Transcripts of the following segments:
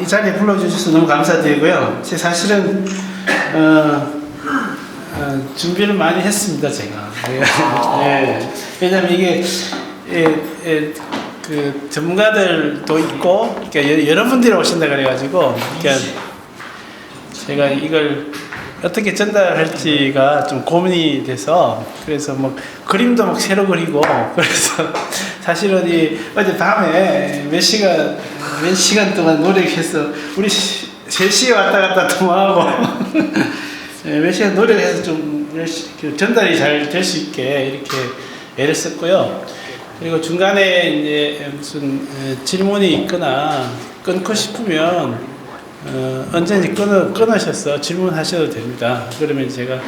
이 자리에 불러주셔서 너무 감사드리고요. 제 사실은 준비를 많이 했습니다, 제가. 네. 왜냐면 이게 그 전문가들도 있고, 그러니까 여러분들이 오신다 그래가지고, 그러니까 제가 이걸 어떻게 전달할지가 좀 고민이 돼서, 그래서 뭐 그림도 막 새로 그리고, 그래서 사실은 어제 밤에 몇 시간 동안 노력해서 우리 3시에 왔다 갔다 통화하고 몇 시간 노력해서 좀 전달이 잘 될 수 있게 이렇게 애를 썼고요. 그리고 중간에 이제 무슨 질문이 있거나 끊고 싶으면 언제든지 끊으셔서 질문하셔도 됩니다. 그러면 제가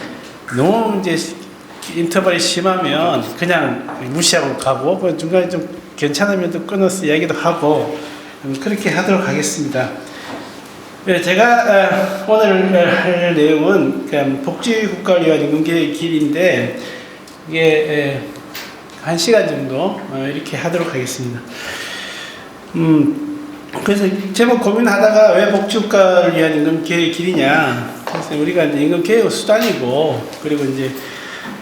너무 이제 인터벌이 심하면 그냥 무시하고 가고, 중간에 좀 괜찮으면 또 끊어서 이야기도 하고, 그렇게 하도록 하겠습니다. 제가 오늘 할 내용은 복지국가를 위한 임금계획 길인데, 이게 1시간 정도 이렇게 하도록 하겠습니다. 그래서 제목 고민하다가 왜 복지국가를 위한 임금계획 길이냐. 그래서 우리가 이제 임금계획의 수단이고, 그리고 이제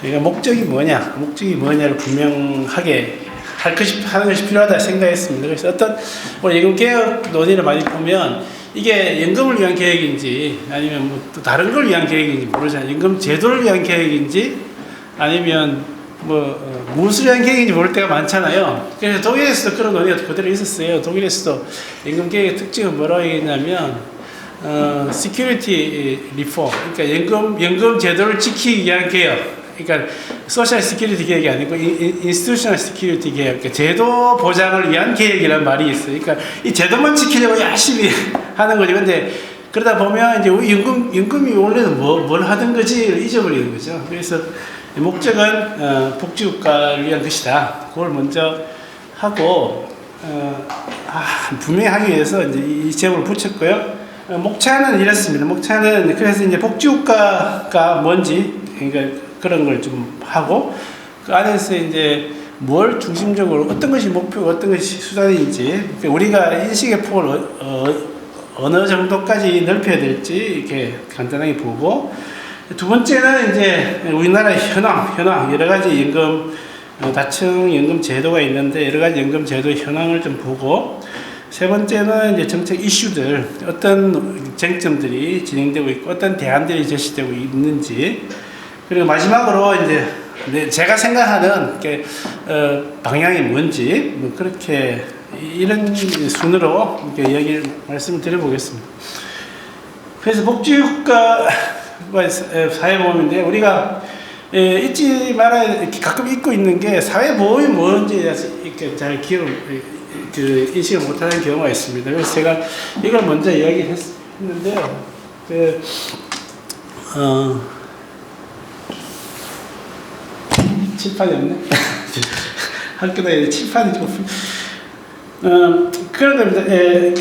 우리가 목적이 뭐냐를 분명하게 하는 것이 필요하다 생각했습니다. 그래서 어떤 우리 임금개혁 논의를 많이 보면 이게 임금을 위한 계획인지 아니면 뭐 또 다른 걸 위한 계획인지 모르잖아요. 임금 제도를 위한 계획인지 아니면 뭐 무엇을 위한 계획인지 모를 때가 많잖아요. 그래서 독일에서도 그런 논의가 그대로 있었어요. 독일에서도 임금계획의 특징은 뭐라고 얘기했냐면 security reform, 그러니까 임금 제도를 지키기 위한 개혁. 그러니까 소셜 시큐리티 계획이 아니고 인스티튜셔널 시큐리티 계획, 그러니까 제도 보장을 위한 계획이라는 말이 있어요. 그러니까 이 제도만 지키려고 열심히 하는 거죠. 근데 그러다 보면 이제 임금이 원래는 뭘 하던 거지를 잊어버리는 거죠. 그래서 목적은 복지국가를 위한 것이다. 그걸 먼저 하고 분명히 하기 위해서 이제 이 제목을 붙였고요. 목차는 이렇습니다. 목차는 그래서 이제 복지국가가 뭔지, 그러니까 그런 걸 좀 하고, 그 안에서 이제 뭘 중심적으로 어떤 것이 목표고 어떤 것이 수단인지, 그러니까 우리가 인식의 폭을 어느 정도까지 넓혀야 될지 이렇게 간단하게 보고, 두 번째는 이제 우리나라의 현황 여러 가지 임금 다층 임금 제도가 있는데 여러 가지 임금 제도의 현황을 좀 보고, 세 번째는 이제 정책 이슈들, 어떤 쟁점들이 진행되고 있고 어떤 대안들이 제시되고 있는지, 그리고 마지막으로 이제 제가 생각하는 방향이 뭔지, 뭐 그렇게 이런 순으로 이렇게 말씀을 드려보겠습니다. 그래서 복지국가 사회보험인데, 우리가 잊지 말아야, 이렇게 가끔 잊고 있는 게 사회보험이 뭔지 이렇게 잘 인식을 못하는 경우가 있습니다. 그래서 제가 이걸 먼저 이야기했는데요. 칠판이 없네. 학교 다닐 때 칠판이 좀. 그런 겁니다.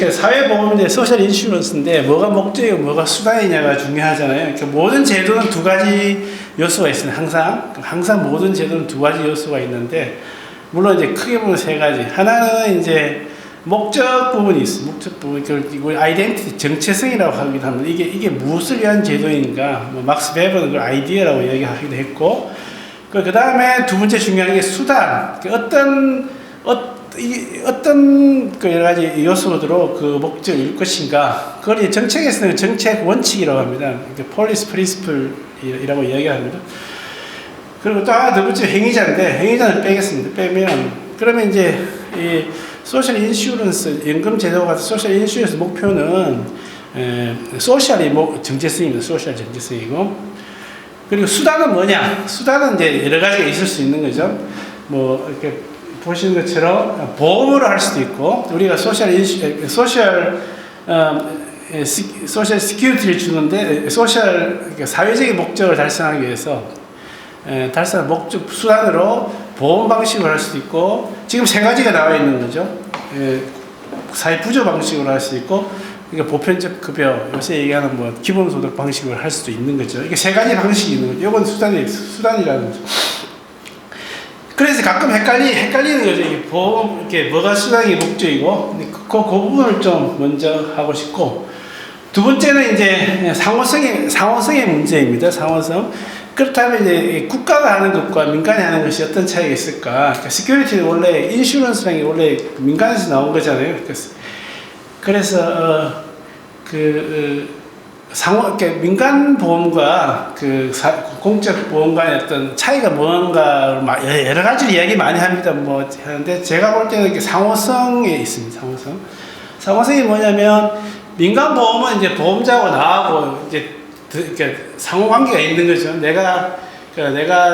사회보험인데 소셜 인슈런스인데 뭐가 목적이고 뭐가 수단이냐가 중요하잖아요. 그러니까 모든 제도는 두 가지 요소가 있습니다. 항상 모든 제도는 두 가지 요소가 있는데, 물론 이제 크게 보면 세 가지. 하나는 이제 목적 부분이 있어요. 목적 부분, 이걸 아이덴티티, 정체성이라고 하기도 합니다. 이게 무엇을 위한 제도인가? 막스 베버는 그걸 아이디어라고 이야기하기도 했고, 그 다음에 두 번째 중요한 게 수단. 어떤 여러 가지 요소로 그 목적을 이룰 것인가. 그걸 정책에서는 정책 원칙이라고 합니다. 폴리시 프린시플이라고 이야기합니다. 그리고 또 하나 두 번째 행위자인데, 행위자는 빼겠습니다. 그러면 이제 이 소셜 인슈런스, 연금 제도가 소셜 인슈런스 목표는 소셜이 정체성입니다. 소셜 정체성이고, 그리고 수단은 뭐냐? 수단은 이제 여러 가지가 있을 수 있는 거죠. 뭐 이렇게 보시는 것처럼 보험으로 할 수도 있고, 우리가 소셜 시큐리티를 주는데 사회적인 목적을 달성하기 위해서 달성한 목적 수단으로 보험 방식으로 할 수도 있고, 지금 세 가지가 나와 있는 거죠. 사회 부조 방식으로 할 수 있고, 그러니까 보편적 급여, 요새 얘기하는 뭐 기본소득 방식으로 할 수도 있는 거죠. 이게 세 가지 방식이 있는 거죠. 이건 수단이라는 거죠. 그래서 가끔 헷갈리는 거죠. 이게 보험, 이렇게 뭐가 수단이 목적이고, 그 부분을 좀 먼저 하고 싶고, 두 번째는 이제 상호성의 문제입니다. 상호성. 그렇다면 이제 국가가 하는 것과 민간이 하는 것이 어떤 차이가 있을까? 그러니까 시큐리티는 원래 인슈런스라는 게 원래 민간에서 나온 거잖아요. 그래서 민간 보험과 공적 보험과의 어떤 차이가 뭔가 여러 가지 이야기 많이 합니다. 뭐 하는데 제가 볼 때는 상호성에 있습니다. 상호성이 뭐냐면 민간 보험은 이제 보험자하고 나하고 이제 상호 관계가 있는 거죠. 내가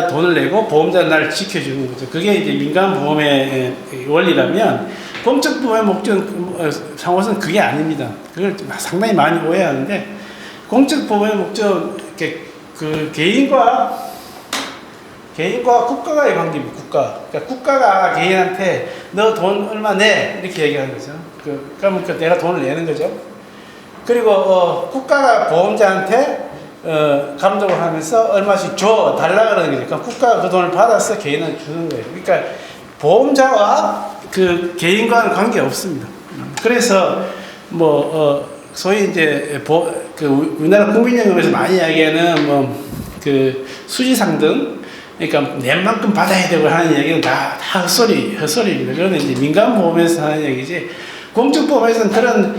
돈을 내고 보험자는 나를 지켜주는 거죠. 그게 이제 민간 보험의 원리라면 공적 보험의 목적은 상호성 그게 아닙니다. 그걸 상당히 많이 오해하는데 공적 보험의 목적은 개인과 국가가의 관계입니다. 그러니까 국가가 개인한테 너 돈 얼마 내 이렇게 얘기하는 거죠. 그러면 내가 돈을 내는 거죠. 그리고 국가가 보험자한테 감독을 하면서 얼마씩 달라 그러는 거죠. 그러니까 국가가 그 돈을 받아서 개인한테 주는 거예요. 그러니까 보험자와 개인과는 관계 없습니다. 그래서 소위 이제 우리나라 국민연금에서 많이 이야기하는 수지상등, 그러니까 낸 만큼 받아야 되고 하는 얘기는 다 헛소리입니다. 그거는 이제 민간 보험에서 하는 얘기지, 공적 보험에서는 그런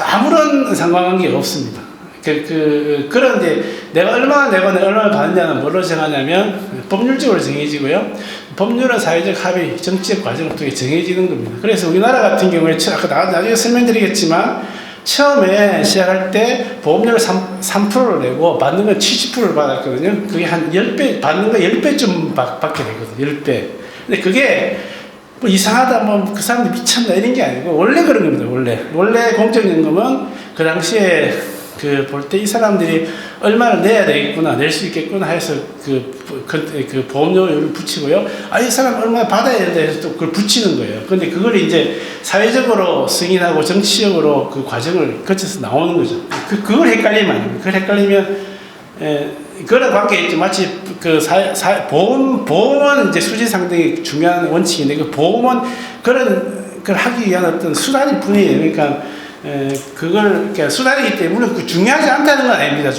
아무런 상관관계가 없습니다. 그런데 내가 얼마나 내고 내가 얼마나 받느냐는 뭘로 정하냐면 법률적으로 정해지고요. 법률은 사회적 합의, 정치적 과정을 통해 정해지는 겁니다. 그래서 우리나라 같은 경우에 아까 나중에 설명드리겠지만 처음에 시작할 때 보험료를 3%를 내고 받는 건 70%를 받았거든요. 그게 한 10배, 받는 거 10배쯤 받게 되거든요. 10배. 근데 그게 이상하다, 그 사람들 미쳤나 이런 게 아니고 원래 그런 겁니다. 원래 공적연금은 그 당시에 볼 때 이 사람들이 얼마를 내야 되겠구나, 낼 수 있겠구나 해서 보험료를 붙이고요. 이 사람 얼마 받아야 된다 해서 또 그걸 붙이는 거예요. 근데 그걸 이제 사회적으로 승인하고 정치적으로 그 과정을 거쳐서 나오는 거죠. 그걸 헷갈리면 안 됩니다. 그걸 헷갈리면, 그런 관계가 있죠. 마치 보험은 이제 수지상등이 중요한 원칙인데, 보험은 그걸 하기 위한 어떤 수단일 뿐이에요. 그러니까, 그러니까 수단이기 때문에 중요하지 않다는 건 아닙니다.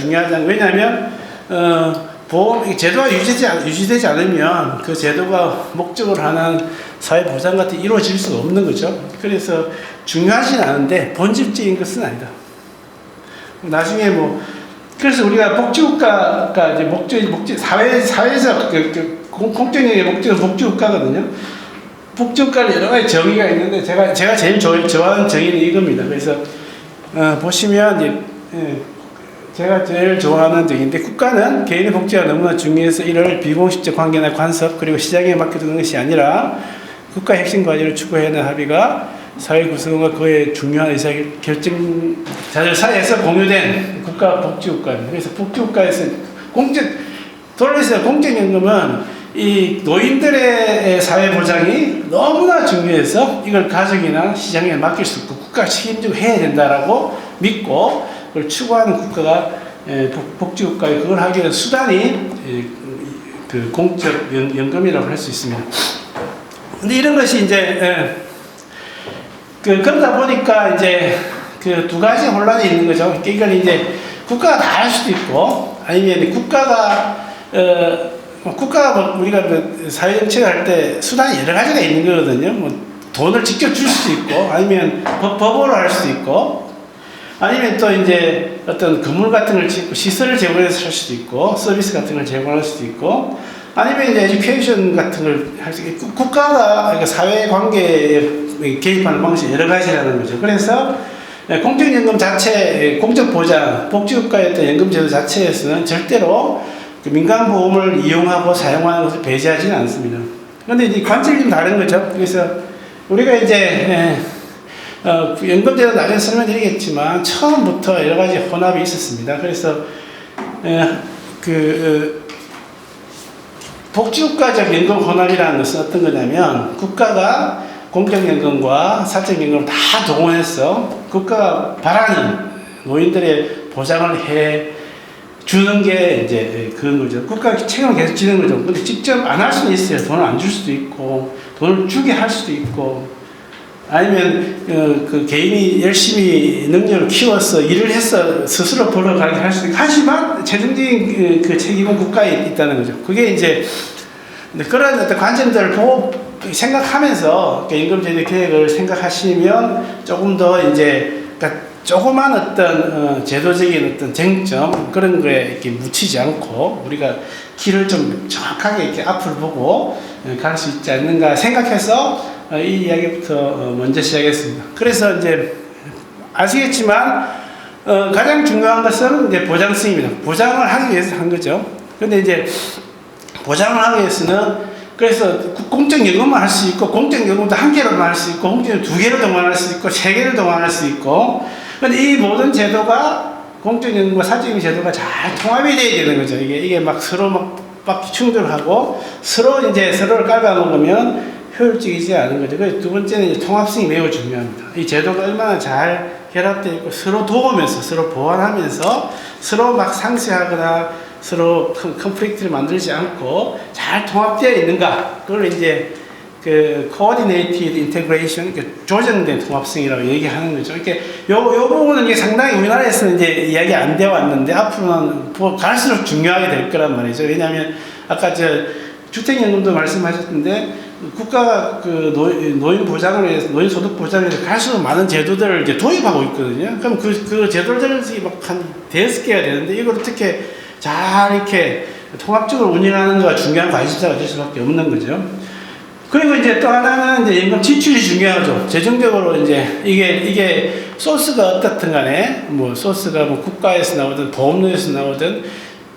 왜냐하면, 보험, 제도가 유지되지 않으면 그 제도가 목적으로 하는 사회보장 같은 게 이루어질 수가 없는 거죠. 그래서 중요하진 않은데 본질적인 것은 아니다. 나중에 그래서 우리가 복지국가가 이제 사회에서 공적의 목적은 복지국가거든요. 복지국가는 여러 가지 정의가 있는데 제가 제일 좋아하는 정의는 이겁니다. 그래서 보시면 이제 제가 제일 좋아하는 정의인데, 국가는 개인의 복지가 너무나 중요해서 이를 비공식적 관계나 간섭 그리고 시장에 맡겨두는 것이 아니라 국가 핵심 과제를 추구하는 합의가 사회 구성과 그의 중요한 의사결정자들 사이에서 공유된 국가 복지국가입니다. 그래서 복지국가에서 공적연금은 이 노인들의 사회보장이 너무나 중요해서 이걸 가정이나 시장에 맡길 수 없고 국가가 책임지고 해야 된다라고 믿고 그걸 추구하는 국가가 복지국가에 그걸 하기 위한 수단이 공적연금이라고 할 수 있습니다. 근데 이런 것이 이제 그러다 보니까 이제 두 가지 혼란이 있는 거죠. 이걸 이제 국가가 다 할 수도 있고, 아니면 국가가 우리가 사회정책을 할 때 수단이 여러 가지가 있는 거거든요. 돈을 직접 줄 수도 있고, 아니면 법으로 할 수도 있고, 아니면 또 이제 어떤 건물 같은 걸 짓고 시설을 제공해서 할 수도 있고, 서비스 같은 걸 제공할 수도 있고, 아니면 이제 에듀케이션 같은 걸 할 수 있고, 국가가 그러니까 사회관계에 개입하는 방식이 여러 가지라는 거죠. 그래서 공적연금 자체, 공적보장, 복지국가의 어떤 연금제도 자체에서는 절대로 민간보험을 이용하고 사용하는 것을 배제하지는 않습니다. 그런데 이제 관점이 좀 다른 거죠. 그래서 우리가 이제 연금제도 나중에 설명드리겠지만 처음부터 여러 가지 혼합이 있었습니다. 그래서 복지국가적 연금 혼합이라는 것은 어떤 거냐면, 국가가 공적연금과 사적연금을 다 동원해서 국가가 바라는 노인들의 보장을 해 주는 게 이제 그런 거죠. 국가가 책임을 계속 지는 거죠. 근데 직접 안 할 수는 있어요. 돈을 안 줄 수도 있고, 돈을 주게 할 수도 있고, 아니면 그 개인이 열심히 능력을 키워서 일을 해서 스스로 벌어가게 할 수 있고, 하지만 최종적인 그 책임은 국가에 있다는 거죠. 그게 이제 그런 어떤 관점들을 보고 생각하면서 임금제도 계획을 생각하시면 조금 더 이제 그러니까 조그만 어떤 제도적인 어떤 쟁점 그런 거에 이렇게 묻히지 않고 우리가 길을 좀 정확하게 이렇게 앞을 보고 갈 수 있지 않는가 생각해서 이 이야기부터 먼저 시작했습니다. 그래서 이제 아시겠지만 가장 중요한 것은 이제 보장성입니다. 보장을 하기 위해서 한 거죠. 근데 이제 보장을 하기 위해서는 그래서 공적연금만 할 수 있고 공적연금도 한 개로만 할 수 있고 공적연금 두 개를 동원할 수 있고 세 개를 동원할 수 있고 근데 이 모든 제도가 공적연금과 사적인 제도가 잘 통합이 돼야 되는 거죠. 이게 막 서로 막 충돌하고 서로 이제 서로를 깔아먹으면 효율적이지 않은 거죠. 그래서 두 번째는 이제 통합성이 매우 중요합니다. 이 제도가 얼마나 잘 결합되어 있고 서로 도우면서 서로 보완하면서 서로 막 상쇄하거나 서로 컨플릭트를 만들지 않고 잘 통합되어 있는가 그걸 이제 그 coordinated integration 조정된 통합성이라고 얘기하는 거죠. 이렇게 요 부분은 이게 상당히 우리나라에서는 이제 이야기 안 되어 왔는데 앞으로는 갈수록 중요하게 될 거란 말이죠. 왜냐하면 아까 주택연금도 말씀하셨는데 국가가 그 노인 보장을 위해서, 노인 소득 보장을 위해서 갈수록 많은 제도들을 이제 도입하고 있거든요. 그럼 그 제도들이 막 한 대여섯 개가 되는데 이걸 어떻게 잘 이렇게 통합적으로 운영하는가 중요한 관심사가 될 수밖에 없는 거죠. 그리고 이제 또 하나는 이제 연금 지출이 중요하죠. 재정적으로 이제 이게 소스가 어떻든 간에 뭐 소스가 뭐 국가에서 나오든 보험료에서 나오든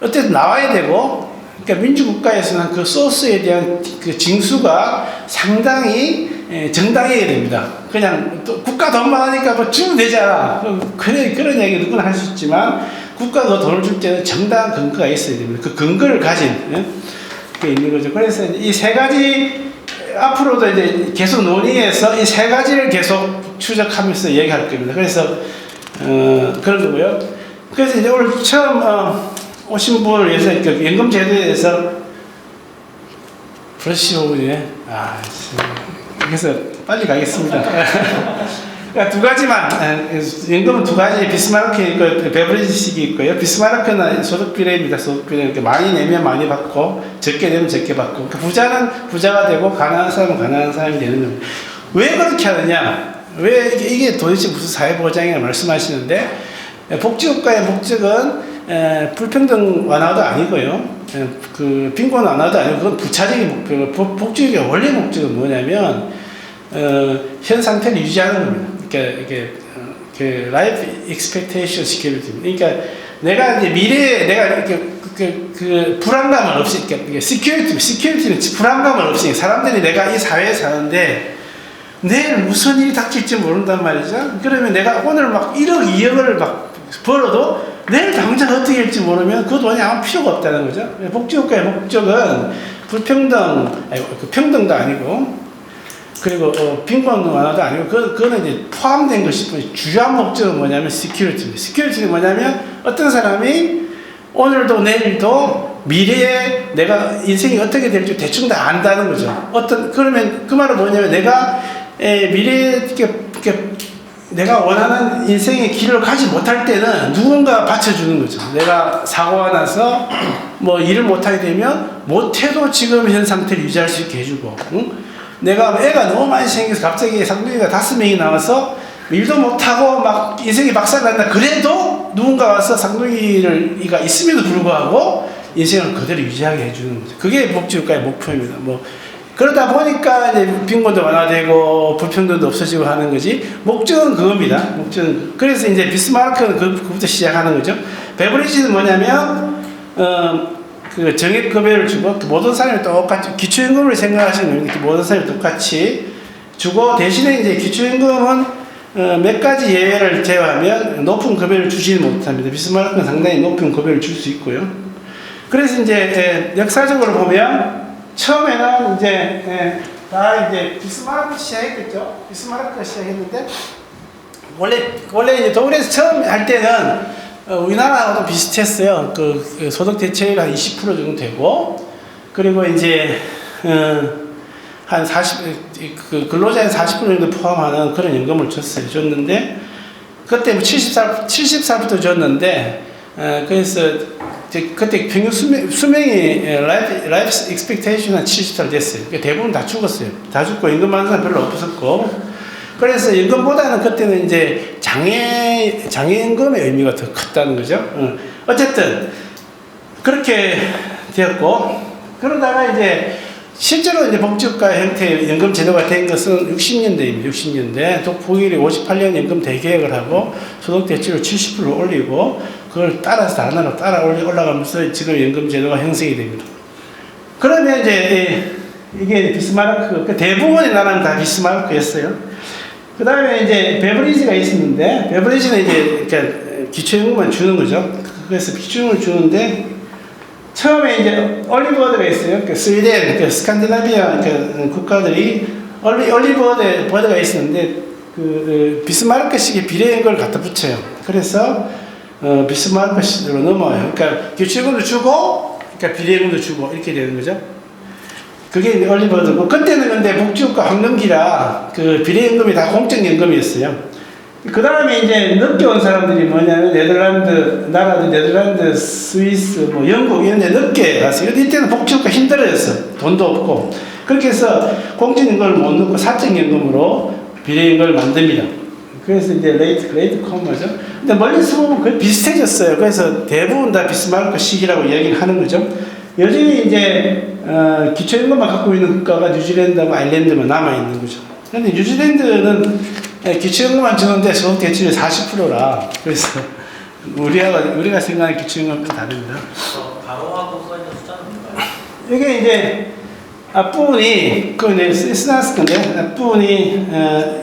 어쨌든 나와야 되고 그러니까 민주국가에서는 그 소스에 대한 그 징수가 상당히 정당해야 됩니다. 그냥 또 국가 돈 많으니까 뭐 주면 되잖아. 그런 얘기 누구나 할 수 있지만 국가가 돈을 줄 때는 정당한 근거가 있어야 됩니다. 그 근거를 가진 게 있는 거죠. 그래서 이 세 가지 앞으로도 이제 계속 논의해서 이 세 가지를 계속 추적하면서 얘기할 겁니다. 그래서 그런 거고요. 그래서 이제 오늘 처음 오신 분을 위해서 연금 제도에 대해서 브러쉬 오븐이네. 그래서 빨리 가겠습니다. 그러니까 두 가지만 연금은 두 가지 비스마르크 있고 베버리지식이 있고요. 비스마르크는 소득비례입니다. 소득비례 많이 내면 많이 받고 적게 내면 적게 받고 그러니까 부자는 부자가 되고 가난한 사람은 가난한 사람이 되는 겁니다. 왜 그렇게 하느냐? 왜 이게 도대체 무슨 사회보장이라고 말씀하시는데 복지국가의 목적은 불평등 완화도 아니고요. 그 빈곤 완화도 아니고 그건 부차적인 목표고 복지국의 원래 목적은 뭐냐면 현 상태를 유지하는 겁니다. 그러니까 이게 그 라이프 익스펙테이션 시큐리티입니다. 그러니까 내가 이제 미래에 내가 이렇게 그 불안감을 없이 이렇게 시큐리티는 불안감을 없이 사람들이 내가 이 사회에 사는데 내일 무슨 일이 닥칠지 모른단 말이죠. 그러면 내가 오늘 막 1억, 2억을 막 벌어도 내일 당장 어떻게 될지 모르면 그 돈이 아무 필요가 없다는 거죠. 복지국가의 목적은 평등도 아니고 그리고 빈곤 완화도 아니고 그거는 이제 포함된 것이 주요한 목적은 뭐냐면 시큐리티입니다. 시큐리티는 뭐냐면 어떤 사람이 오늘도 내일도 미래에 내가 인생이 어떻게 될지 대충 다 안다는 거죠. 그러면 그 말은 뭐냐면 내가 미래에 내가 원하는 인생의 길을 가지 못할 때는 누군가 받쳐주는 거죠. 내가 사고가 나서 뭐 일을 못하게 되면 못해도 지금 현 상태를 유지할 수 있게 해주고 내가 애가 너무 많이 생겨서 갑자기 쌍둥이가 5명이 나와서 일도 못하고 막 인생이 박살난다 그래도 누군가 와서 쌍둥이가 있음에도 불구하고 인생을 그대로 유지하게 해주는 거죠. 그게 복지국가의 목표입니다. 뭐 그러다 보니까 이제 빈곤도 완화되고 불평등도 없어지고 하는 거지 목적은 그겁니다. 목적은 그래서 이제 비스마르크는 그부터 시작하는 거죠. 베버리지는 뭐냐면 그 정액급여를 주고 모든 사람이 똑같이 기초연금을 생각하시는 겁니다. 모든 사람이 똑같이 주고 대신에 이제 기초연금은 몇 가지 예외를 제외하면 높은 급여를 주지는 못합니다. 비스마르크는 상당히 높은 급여를 줄 수 있고요. 그래서 이제 역사적으로 보면 처음에는 이제 다 이제 비스마르크 시작했겠죠. 비스마르크가 시작했는데 원래 이제 독일에서 처음 할 때는 우리나라하고도 비슷했어요. 그 소득 대체율 한 20% 정도 되고 그리고 이제 한 40, 그 근로자의 40% 정도 포함하는 그런 연금을 줬는데, 그때 70살부터 줬는데, 그래서 그때 평균 수명이 라이프 익스펙테이션은 한 70살 됐어요. 대부분 다 죽었어요. 다 죽고 연금 받는 사람 별로 없었고, 그래서 연금보다는 그때는 이제 장애연금의 의미가 더 컸다는 거죠. 어쨌든 그렇게 되었고, 그러다가 이제 실제로 이제 복지국가 형태의 연금 제도가 된 것은 60년대입니다. 60년대 독보일이 58년 연금 대개혁을 하고 소득 대체율을 70% 올리고, 그걸 따라서 다른 나라로 따라 올라가면서 지금 연금 제도가 형성이 됩니다. 그러면 이제 이게 비스마르크, 대부분의 나라는 다 비스마르크였어요. 그 다음에 이제 베버리지가 있었는데, 베버리지는 이제 그러니까 기초연금만 주는 거죠. 그래서 기초연금을 주는데, 처음에 이제 올리버드가 있어요. 그 스웨덴, 그 스칸디나비아 그 국가들이 올리버드가 있었는데, 그 비스마르크식의 비례연금을 갖다 붙여요. 그래서 비스마르크식으로 넘어와요. 그러니까 기초연금도 주고, 그러니까 비례연금도 주고 이렇게 되는 거죠. 그게 올리버드고, 그때는 근데 복지국가 황금기라 그 비례연금이 다 공적연금이었어요. 그 다음에 이제 늦게 온 사람들이 뭐냐면 네덜란드, 스위스, 뭐 영국 이런 데 늦게 갔어요. 이때는 복지국가 힘들어졌어. 돈도 없고. 그렇게 해서 공적연금을 못 넣고 사적연금으로 비례연금을 만듭니다. 그래서 이제 레이트 커머죠. 근데 멀리서 보면 거의 비슷해졌어요. 그래서 대부분 다 비스마르크 시기라고 이야기를 하는 거죠. 여전히 이제 기초연금만 갖고 있는 국가가 뉴질랜드하고 아일랜드만 남아있는 거죠. 그런데 뉴질랜드는 기초연금만 주는데 소득 대체율이 40%라. 그래서 우리가 생각하는 기초연금은 다릅니다. 가로하고 써있는 숫자는 뭔가요? 이게 이제 앞부분이 그 쓰나스 건데, 앞부분이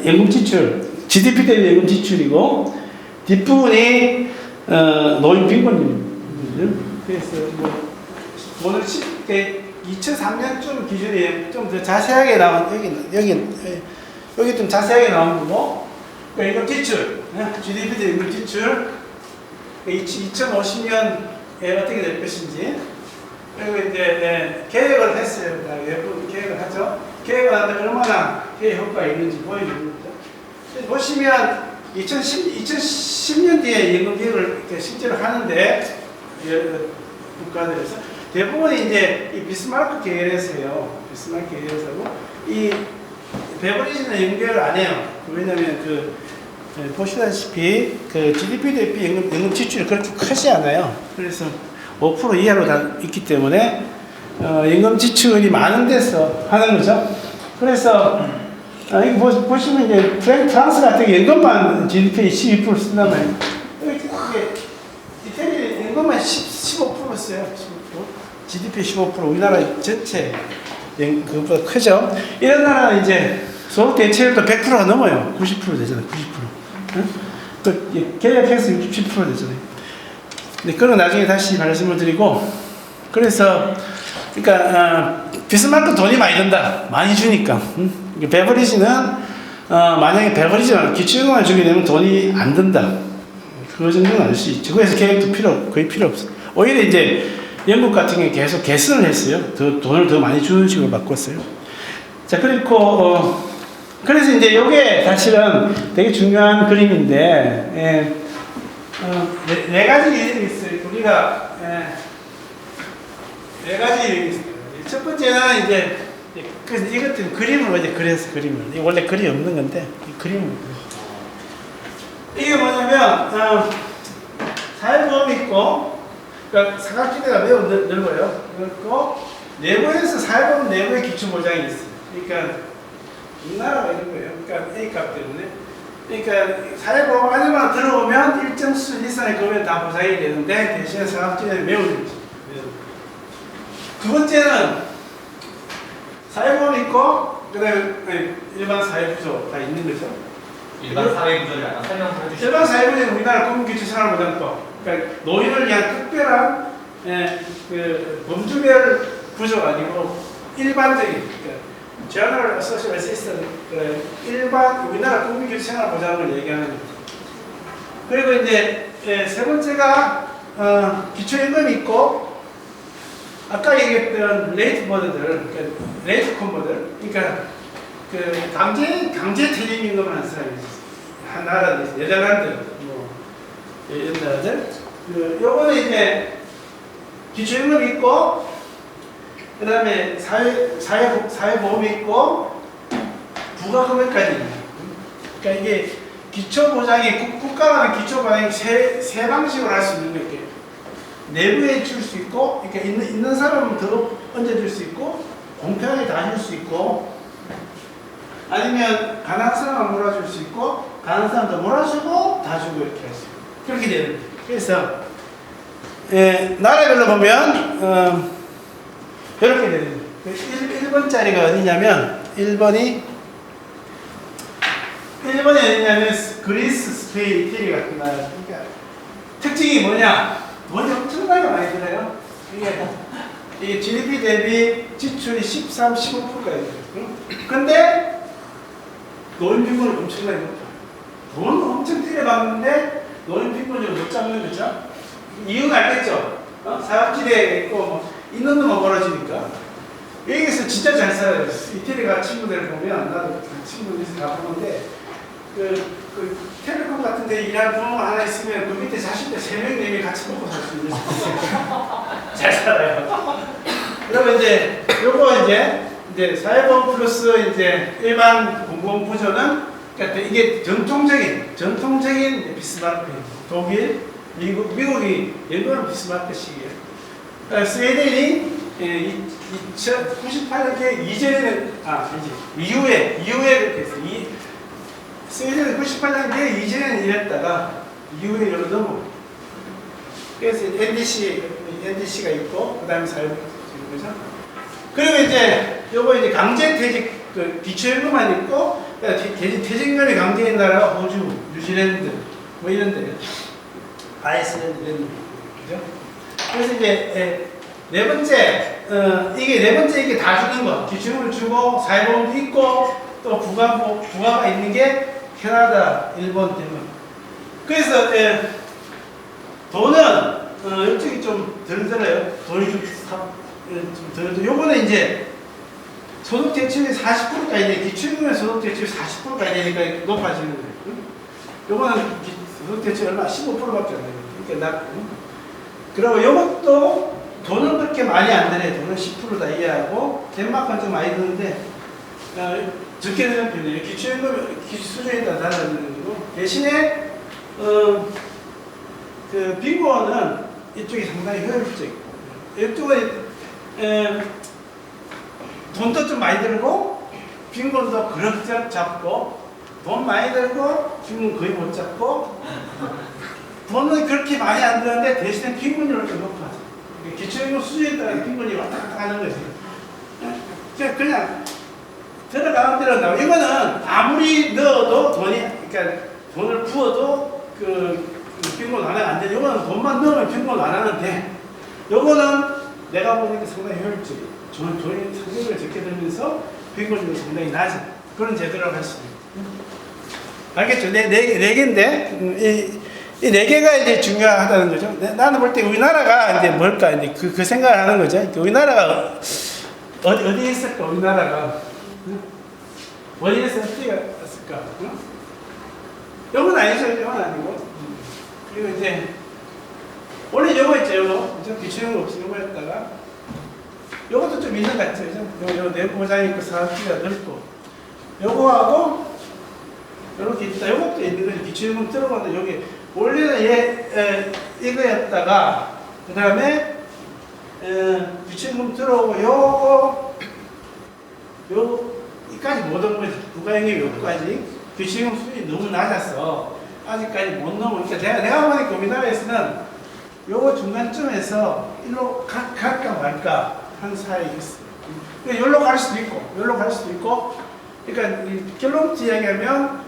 연금 지출, GDP 대비 연금 지출이고, 뒷부분이 노인 빈곤율입니다. 그래서 오늘 2003년쯤 기준이 좀 더 자세하게 나온, 여기 좀 자세하게 나온 거고, 그러니까 연금 지출, GDP 대 연금 지출, 2050년에 어떻게 될 것인지, 그리고 이제 계획을 했어요. 외부 계획을 하죠. 계획을 하는데 얼마나 계획 효과가 있는지 보여주는 거죠. 보시면 2010년 뒤에 연금 계획을 실제로 하는데, 국가들에서 대부분이 이제 이 비스마르크 계열에서요. 비스마르크 계열에서고, 이 베버리지는 연결을 안 해요. 왜냐면 보시다시피 GDP 대비 연금 지출이 그렇게 크지 않아요. 그래서 5% 이하로 다 있기 때문에 연금 지출이 많은 데서 하는 거죠. 그래서 이거 보시면 이제 프랑스 같은 연금만 GDP 12% 쓴다면, 이태리 연금만 15% 써요. 15%. GDP 15%. 우리나라 전체 그것보다 크죠. 이런 나라는 이제 소득 대체율도 100%가 넘어요. 90% 되잖아요. 90%. 응? 또 계약해서 67% 되잖아요. 근데 그건 나중에 다시 말씀을 드리고, 그래서 그러니까 비스마르크 돈이 많이 든다. 많이 주니까. 베버리지는 만약에 베버리지만 기초연금만 주게 되면 돈이 안 든다. 그 정도는 알 수 있죠. 그래서 계획도 거의 필요 없어. 오히려 이제 영국 같은 경우에 계속 개선을 했어요. 돈을 더 많이 주는 식으로 바꿨어요. 자, 그리고 그래서 이제 이게 사실은 되게 중요한 그림인데, 네 가지 이름이 있어요. 우리가 네 가지 이름이 있어요. 첫 번째는 이제 이것도 그림을 이제 그려서 그림을. 원래 그림이 없는 건데 이 그림을 그려. 이게 뭐냐면 사회보험이 있고, 그러니까 사각지대가 매우 넓어요. 그리고 내부에서 사회보험 내부에 기초보장이 있어요. 그러니까 우리나라가 이런 거예요. 그러니까 A값 때문에. 그러니까 사회보험 안에만 들어오면 일정 수준 이상의 금액 다 보장이 되는데, 대신에 사각지대는 매우 넓죠. 두 번째는 사회보험이 있고, 그다음에 일반 사회부조가 있는 거죠. 일반 사회부조를 약간 설명을 해주시죠. 일반 사회부조는 우리나라 국민기초생활보장법, 그러니까 노인을 위한 특별한 범주별 부조가 아니고 일반적인, 그러니까 General Social Assistance, 일반 우리나라 국민기초생활보장을 얘기하는 거죠. 그리고 이제 세 번째가 기초연금이 있고, 아까 얘기했던 레이트 보드들, 그러니까 레이트 콤보들, 그러니까 그 강제 퇴직 임금을 하는 사람이 있어요. 한 나라도 있어요. 네덜란드, 뭐 이런 나라들. 그 요거는 이제 기초임금이 있고, 그 다음에 사회보험이 있고, 부가금액까지 있는. 그러니까 이게 기초보장이, 국가가 하는 기초보장이 세 방식으로 할 수 있는 거예요. 내부에 줄 수 있고, 그러니까 있는 사람은 더 얹어줄 수 있고, 공평하게 다 줄 수 있고, 아니면 가난한 사람만 몰아줄 수 있고, 가난한 사람도 몰아주고 다 주고 이렇게 할 수 있고, 그렇게 되는 거예요. 그래서 나라별로 보면 이렇게 되는 거예요. 1번짜리가 어디냐면 1번이 어디냐면 그리스, 스페인, 이태리 같은 나라. 그러니까 특징이 뭐냐? 돈이 엄청나게 많이 들어요. 이게 GDP 대비 지출이 13, 15%까지 돼요. 근데 노인빈곤은 엄청나게 높아요. 돈 엄청 들여봤는데 노인빈곤이 못 잡는 거죠. 이유가 알겠죠? 사각지대에 있고 뭐 있는 놈만 벌어지니까. 여기서 진짜 잘 살아요. 이태리 가 친구들 보면 나도 친구들이 가보는데 그 텔레콤 같은 데 일하는 분 하나 있으면 그 밑에 자식들 3명, 4명 같이 먹고 살 수 있는 잘 살아요. 그러면 이제 요거 이제 사회보험 플러스 이제 일반 공무원 부조는 그러니까 이게 전통적인 비스마르크, 독일, 미국이 연구하는 비스마르크식이에요. 스웨덴이 1998년에 이전에는 이후에 그렇게 했어요. 스웨덴은 98년에 이전에는 이랬다가 이후에 여기로 넘어. 그래서 NDC가 있고 그다음에 사회보험 그죠? 그리고 이제 요거 이제 강제퇴직 그 기초임금만 있고 퇴직금이 강제인 나라가 호주, 뉴질랜드 뭐 이런데 아이슬란드 이런 데 그죠? 그래서 이제 네 번째 이게 네 번째 이게 다 주는 거 기초임금을 주고 사회보험도 있고 또 부가가 있는 게 캐나다, 일본, 대만. 그래서 돈은 이쪽이 좀 덜 들어요. 돈이 좀 덜 들어. 요거는 이제 소득 대출이 40%까지 돼. 기초임금의 소득 대출이 40%까지 되니까 높아지는 거예요. 요거는 소득 대출 얼마? 15%밖에 안 돼요. 그러니까 낮고. 그리고 요것도 돈은 그렇게 많이 안 드네. 돈은 10%다 이해하고 덴마크는 좀 많이 드는데 적게 되는 편이에요. 기초임금 수준에 따라 달라지는 거고 대신에 그 빈곤은 이쪽이 상당히 효율적이고 이쪽은 돈도 좀 많이 들고 빈곤도 그럭저럭 잡고 돈 많이 들고 빈곤 거의 못 잡고 돈은 그렇게 많이 안 드는데 대신에 빈곤율은 좀 높아져. 기초임금 수준에 따라 빈곤이 왔다 갔다 하는 거지. 그냥 들어가면 들어간다. 이거는 아무리 넣어도 그러니까 돈을 부어도 빈곤 완화가 안 돼. 이거는 돈만 넣으면 빈곤 완화는 돼. 이거는 내가 보니까 상당히 효율적이에요. 돈이 상대적으로 적게 들면서 빈곤율이 상당히 낮은 그런 제도라고 할 수 있어요. 알겠죠? 네 개인데 이 네 개가 이제 중요하다는 거죠. 나는 볼 때 우리나라가 이제 뭘까 이제 그 생각을 하는 거죠. 우리나라가 어디에 있을까? 우리나라가 어디에서 어떻게 갔을까? 이건 아니죠. 이건 아니고. 그리고 이제 원래 요거 있죠. 요거 기초임금 없이 요거 했다가 요것도 좀 있는 것 같죠. 요 내부 보장이 있고 사각지대가 넓고 요거하고 요렇게 있다. 요것도 있는 거죠. 기초임금 들어가는데 여기 원래는 이거였다가 그 다음에 기초임금 들어오고 여기까지 못 온 거지. 부가임금이 여기까지 기초임금 수준이 너무 낮아서 아직까지 못 넘으니까 내가 보니까 우리나라에서는 요거 중간쯤에서 일로 갈까 말까 한 사이에 있어요. 여기로 갈 수도 있고 여기로 갈 수도 있고 그러니까 결론 이야기하면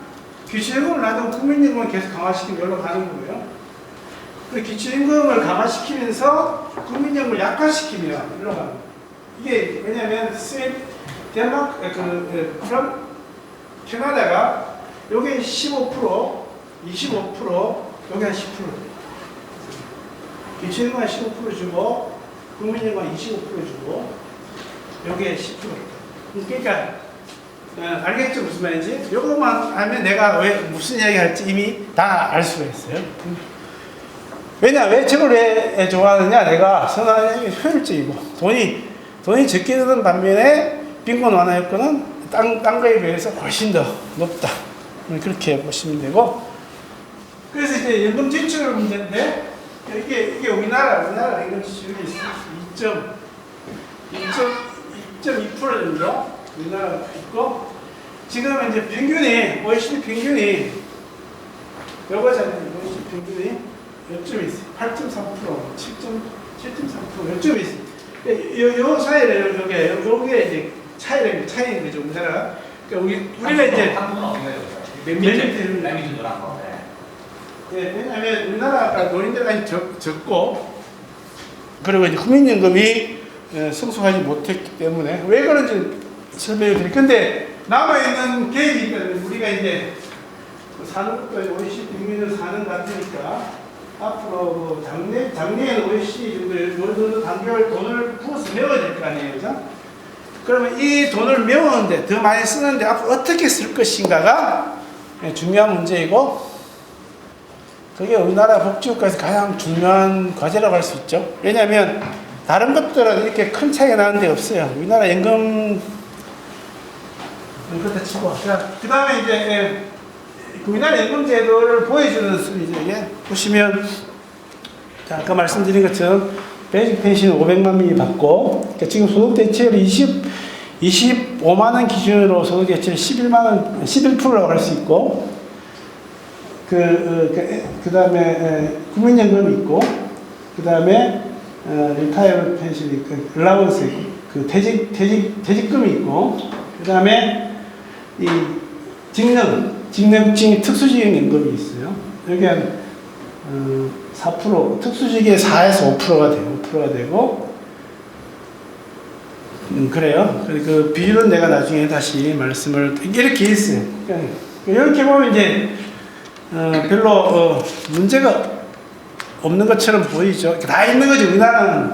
기초임금을 놔두고 국민임금을 계속 강화시키면 여기로 가는 거고요. 기초임금을 강화시키면서 국민임금을 약화시키면 여기로 가는 거예요. 이게 왜냐면 덴마크, 캐나다가 요게 15%, 25%, 요게 한 10%. 기초임금 한 15% 주고 국민연금 25% 주고 여기에 10%. 그러니까 알겠죠 무슨 말인지? 요것만 하면 내가 왜 무슨 이야기 할지 이미 다 알 수가 있어요. 왜 저걸 왜 좋아하느냐? 내가 선호하는 게 효율적이고 돈이 적게 드는 반면에 빈곤 완화 효과는 딴 거에 비해서 훨씬 더 높다. 그렇게 보시면 되고. 그래서 이제 연금 지출 문제인데 이게 우리나라 연금 지출이 2.2% 정도 우리나라가 있고 지금 이제 평균이 OECD 평균이 요거잖아요. OECD 평균이 요쯤 있어요. 8.3%, 7.3% 요쯤 있어요. 요 사이를 요게 이제 차이인 거죠. 우리나라. 그러니까 우리가 이제 한국은 어디가 몇 몇 노란 거. 네, 왜냐하면 우리나라가 노인들이 적고 그리고 이제 국민연금이 성숙하지 못했기 때문에 왜 그런지 설명을 드릴게요. 근데 남아있는 계획이 있거든요. 우리가 이제 사는 것도 OECD 평균을 사는 것 같으니까 앞으로 작년에는 OECD 정도 단계별 돈을 부어서 메워야 될 거 아니에요. 그죠? 그러면 이 돈을 메우는데 더 많이 쓰는데 앞으로 어떻게 쓸 것인가가 중요한 문제이고 그게 우리나라 복지국가에서 가장 중요한 과제라고 할 수 있죠. 왜냐하면 다른 것들은 이렇게 큰 차이가 나는 데 없어요. 우리나라 연금 그렇다 치고 그 다음에 이제 우리나라 연금 제도를 보여주는 수이죠. 이게 보시면 자, 아까 말씀드린 것처럼 베이직 펜션 500만 명이 받고 그러니까 지금 소득 대체율이 25만 원 기준으로 소득 대체율 11%라고 할 수 있고 그 다음에 국민연금이 있고 그 다음에 리타이어 펜션이 있고 얼라운스 있고 그 퇴직금이 있고 그 다음에 이 직능직 특수직연금이 있어요. 여기 한 4% 특수직에 4에서 5%가 돼요. 5%가 되고 그래요. 그 비율은 내가 나중에 다시 말씀을 이렇게 있어요. 그러니까 이렇게 보면 이제 별로 문제가 없는 것처럼 보이죠. 다 있는 거죠. 우리나라는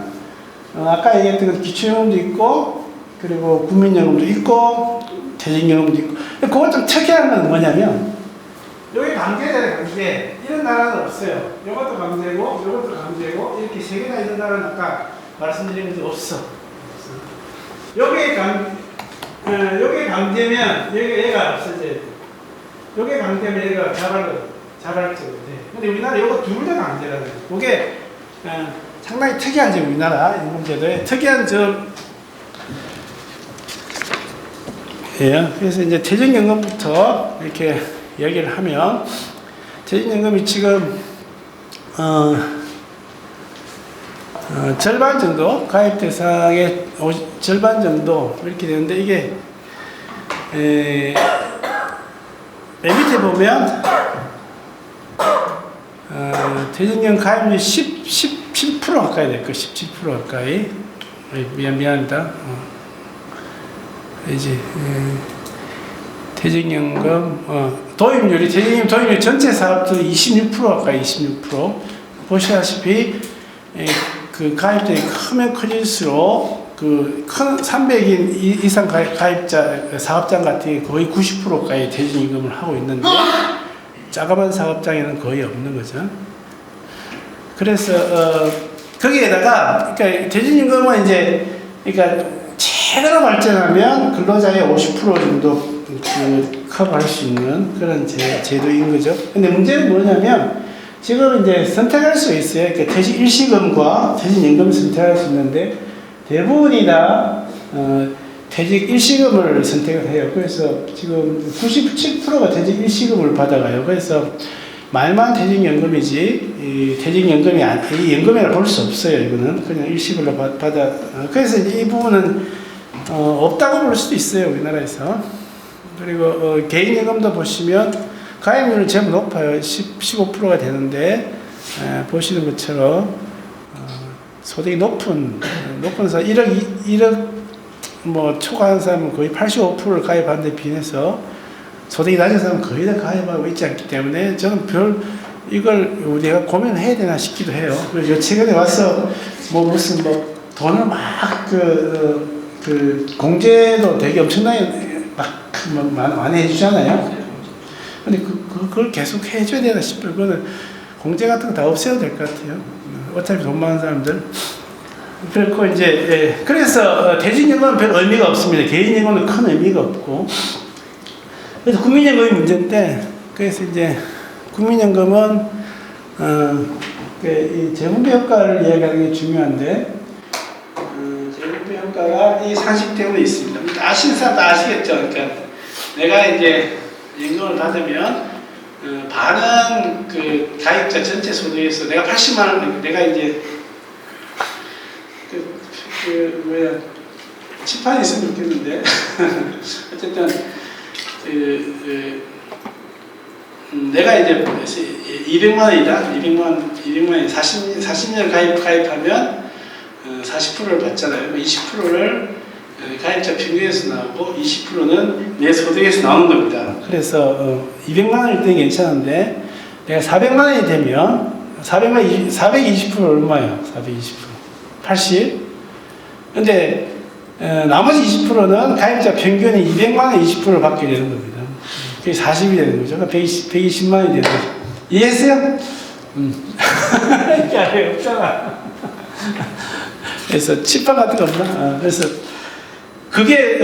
아까 얘기했던 기초연금도 있고 그리고 국민연금도 있고 퇴직연금도 있고 그거 좀 특이한 건 뭐냐면 여기 강제잖아요. 강제. 이런 나라는 없어요. 이것도 강제고 이것도 강제고 이렇게 세 개나 있는 나라는 아까 말씀드린 것도 없어. 여기 강제면 얘가 없어져야 돼. 여기 강제면 얘가 자발적으로 돼. 근데 우리나라 이거 둘 다 강제라는 거예요. 그게 상당히 특이한 점, 우리나라 연금제도의 특이한 점이에요. 그래서 이제 퇴직연금부터 이렇게 얘기를 하면 퇴직연금이 지금 절반 정도 가입 대상의 절반 정도 이렇게 되는데 이게 맨 밑에 보면 퇴직연금 가입률 17% 가까이 될 거예요. 17% 가까이. 미안합니다. 이제 퇴직연금 도입률이 퇴직연금 도입률 전체 사업들 26% 가까이 26%. 보시다시피 그 가입자가 크면 커질수록 그 큰 300인 이상 가입자 사업장 같은 게 거의 90% 가까이 퇴직연금을 하고 있는데 자그마한 사업장에는 거의 없는 거죠. 그래서 거기에다가 그러니까 퇴직연금은 이제 그러니까 제대로 발전하면 근로자의 50% 정도 커버할 수 있는 그런 제도인 거죠. 근데 문제는 뭐냐면 지금 이제 선택할 수 있어요. 그러니까 퇴직 일시금과 퇴직연금을 선택할 수 있는데 대부분이 다 퇴직 일시금을 선택을 해요. 그래서 지금 97%가 퇴직 일시금을 받아가요. 그래서 말만 퇴직연금이지 이 퇴직연금이 이 연금이라 볼 수 없어요. 이거는 그냥 일시금으로 받아. 그래서 이제 이 부분은 없다고 볼 수도 있어요. 우리나라에서. 그리고 개인연금도 보시면 가입률은 제법 높아요. 15%가 되는데 보시는 것처럼 소득이 높은 사람 1억 뭐 초과한 사람은 거의 85%를 가입하는 데 비해서 소득이 낮은 사람은 거의 다 가입하고 있지 않기 때문에 저는 이걸 우리가 고민해야 되나 싶기도 해요. 그래서 최근에 와서 무슨 돈을 막 공제도 되게 엄청나게 많이 해주잖아요. 근데 그걸 계속 해줘야 되나 싶어요. 그거는 공제 같은 거 다 없애야 될 것 같아요. 어차피 돈 많은 사람들. 그렇고 이제 그래서 대중연금은 별 의미가 없습니다. 개인연금은 큰 의미가 없고. 그래서 국민연금이 문제인데, 그래서 이제 국민연금은 이 재분배 효과를 이야기하는 게 중요한데, 재분배 효과가 이 상식 때문에 있습니다. 아시는 사람도 아시겠죠. 그러니까 내가 이제 연금을 받으면 반은 그 가입자 전체 소득에서 내가 80만 원, 내가 이제 치판이 있으면 좋겠는데 어쨌든 내가 이제 200만 원이다. 200만 원 40년 가입하면 40%를 받잖아요. 20%를 가입자 평균에서 나오고 20%는 내 소득에서 나오는 겁니다. 그래서 200만 원일 때는 괜찮은데 내가 400만 원이 되면 420% 얼마예요? 420%. 80. 근데 나머지 20%는 가입자 평균이 200만 원 20%를 받게 되는 겁니다. 그게 40이 되는 거죠. 그러니까 120만 원이 되는 거죠. 이해했어요? 이게 아예 없잖아. 그래서 칩판 같은 거 없나? 그래서 그게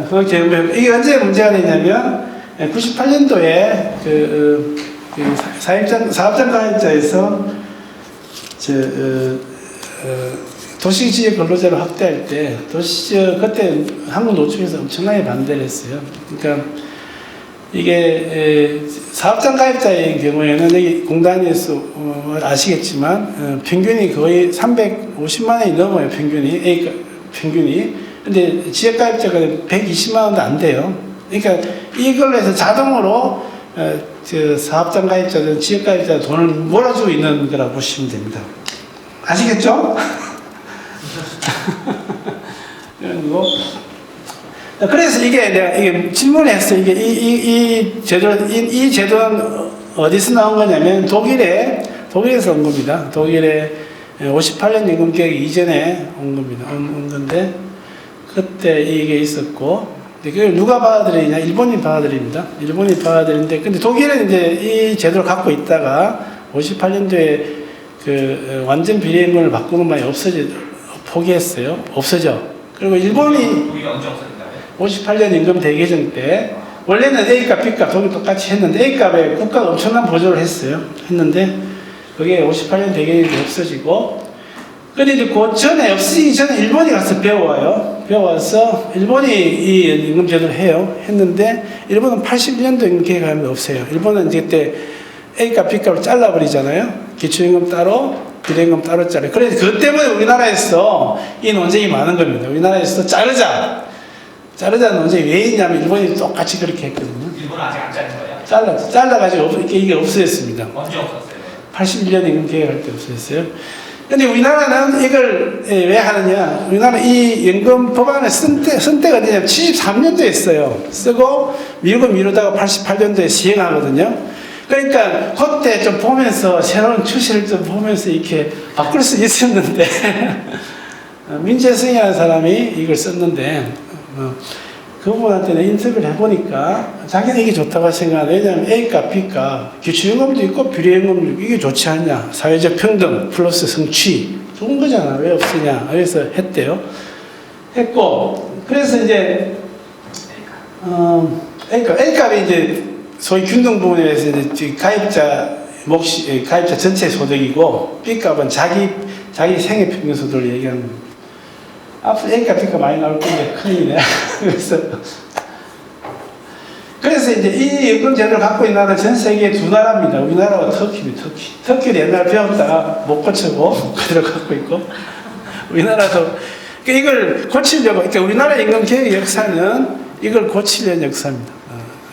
소득재분배. 이게 언제 문제가 되냐면 98년도에 사업장 가입자에서 도시지역 근로자를 확대할 때 도시지역 그때 한국노총에서 엄청나게 반대를 했어요. 그러니까 이게 사업장 가입자의 경우에는 여기 공단에서 아시겠지만 평균이 거의 350만 원이 넘어요. 평균이. 근데 지역 가입자가 120만 원도 안 돼요. 그러니까 이걸로 해서 자동으로 사업장 가입자든 지역 가입자 돈을 몰아주고 있는 거라고 보시면 됩니다. 아시겠죠? 이런 거. 그래서 이게 질문을 했어요. 이 제도는 어디서 나온 거냐면 독일에서 온 겁니다. 독일에 58년 임금계획 이전에 온 겁니다. 온 건데, 그때 이게 있었고, 그걸 누가 받아들이냐? 일본이 받아들입니다. 일본이 받아들이는데, 근데 독일은 이제 이 제도를 갖고 있다가 58년도에 완전 비례임금을 바꾸는 바에 포기했어요. 없어져. 그리고 일본이 독일이 언제 없어졌나요? 58년 임금 대개정 때 원래는 A값, B값 독일 똑같이 했는데 A값에 국가가 엄청난 보조를 했는데 그게 58년 대개정이 없어지고, 근데 이제 그 전에 없어지기 전에 일본이 가서 배워와서 일본이 이 임금 제도를 했는데 일본은 81년도 임금 계획하면 없어요. 일본은 이제 그때 A값, B값을 잘라버리잖아요. 기초임금 따로, 비례임금 따로 자르. 그래서 그것 때문에 우리나라에서 이 논쟁이 많은 겁니다. 우리나라에서 자르자 논쟁이 왜 있냐면 일본이 똑같이 그렇게 했거든요. 일본은 아직 안 자른 거예요? 잘라가지고 이게 없어졌습니다. 언제 없었어요? 81년 임금 계획할 때 없어졌어요. 근데 우리나라는 이걸 왜 하느냐? 우리나라 이 연금 법안을 쓴 때가 언제냐면 73년도에 했어요. 쓰고 미루다가 88년도에 시행하거든요. 그러니까 그때 좀 보면서 새로운 추세를 좀 보면서 이렇게 바꿀 수 있었는데 민재승이라는 사람이 이걸 썼는데 그분한테는 인터뷰를 해보니까 자기는 이게 좋다고 생각하는, 왜냐하면 A값, B값, 기초임금도 있고 비례임금도 있고 이게 좋지 않냐, 사회적 평등 플러스 성취 좋은 거잖아, 왜 없으냐, 그래서 했대요. 했고, 그래서 이제 A값이 이제 소위 균등 부분에서 이제 가입자 전체 소득이고, B값은 자기 생애 평균 소득을 얘기하는 겁니다. 앞으로 A값, B값 많이 나올 건데 큰일이네. 그래서 이제 이 연금 제도를 갖고 있는 나라는 전 세계 두 나라입니다. 우리나라와 터키입니다. 터키를 옛날 배웠다가 못 고치고 그대로 갖고 있고, 우리나라도 이걸 고치려고, 그러니까 우리나라 임금 계획 역사는 이걸 고치려는 역사입니다.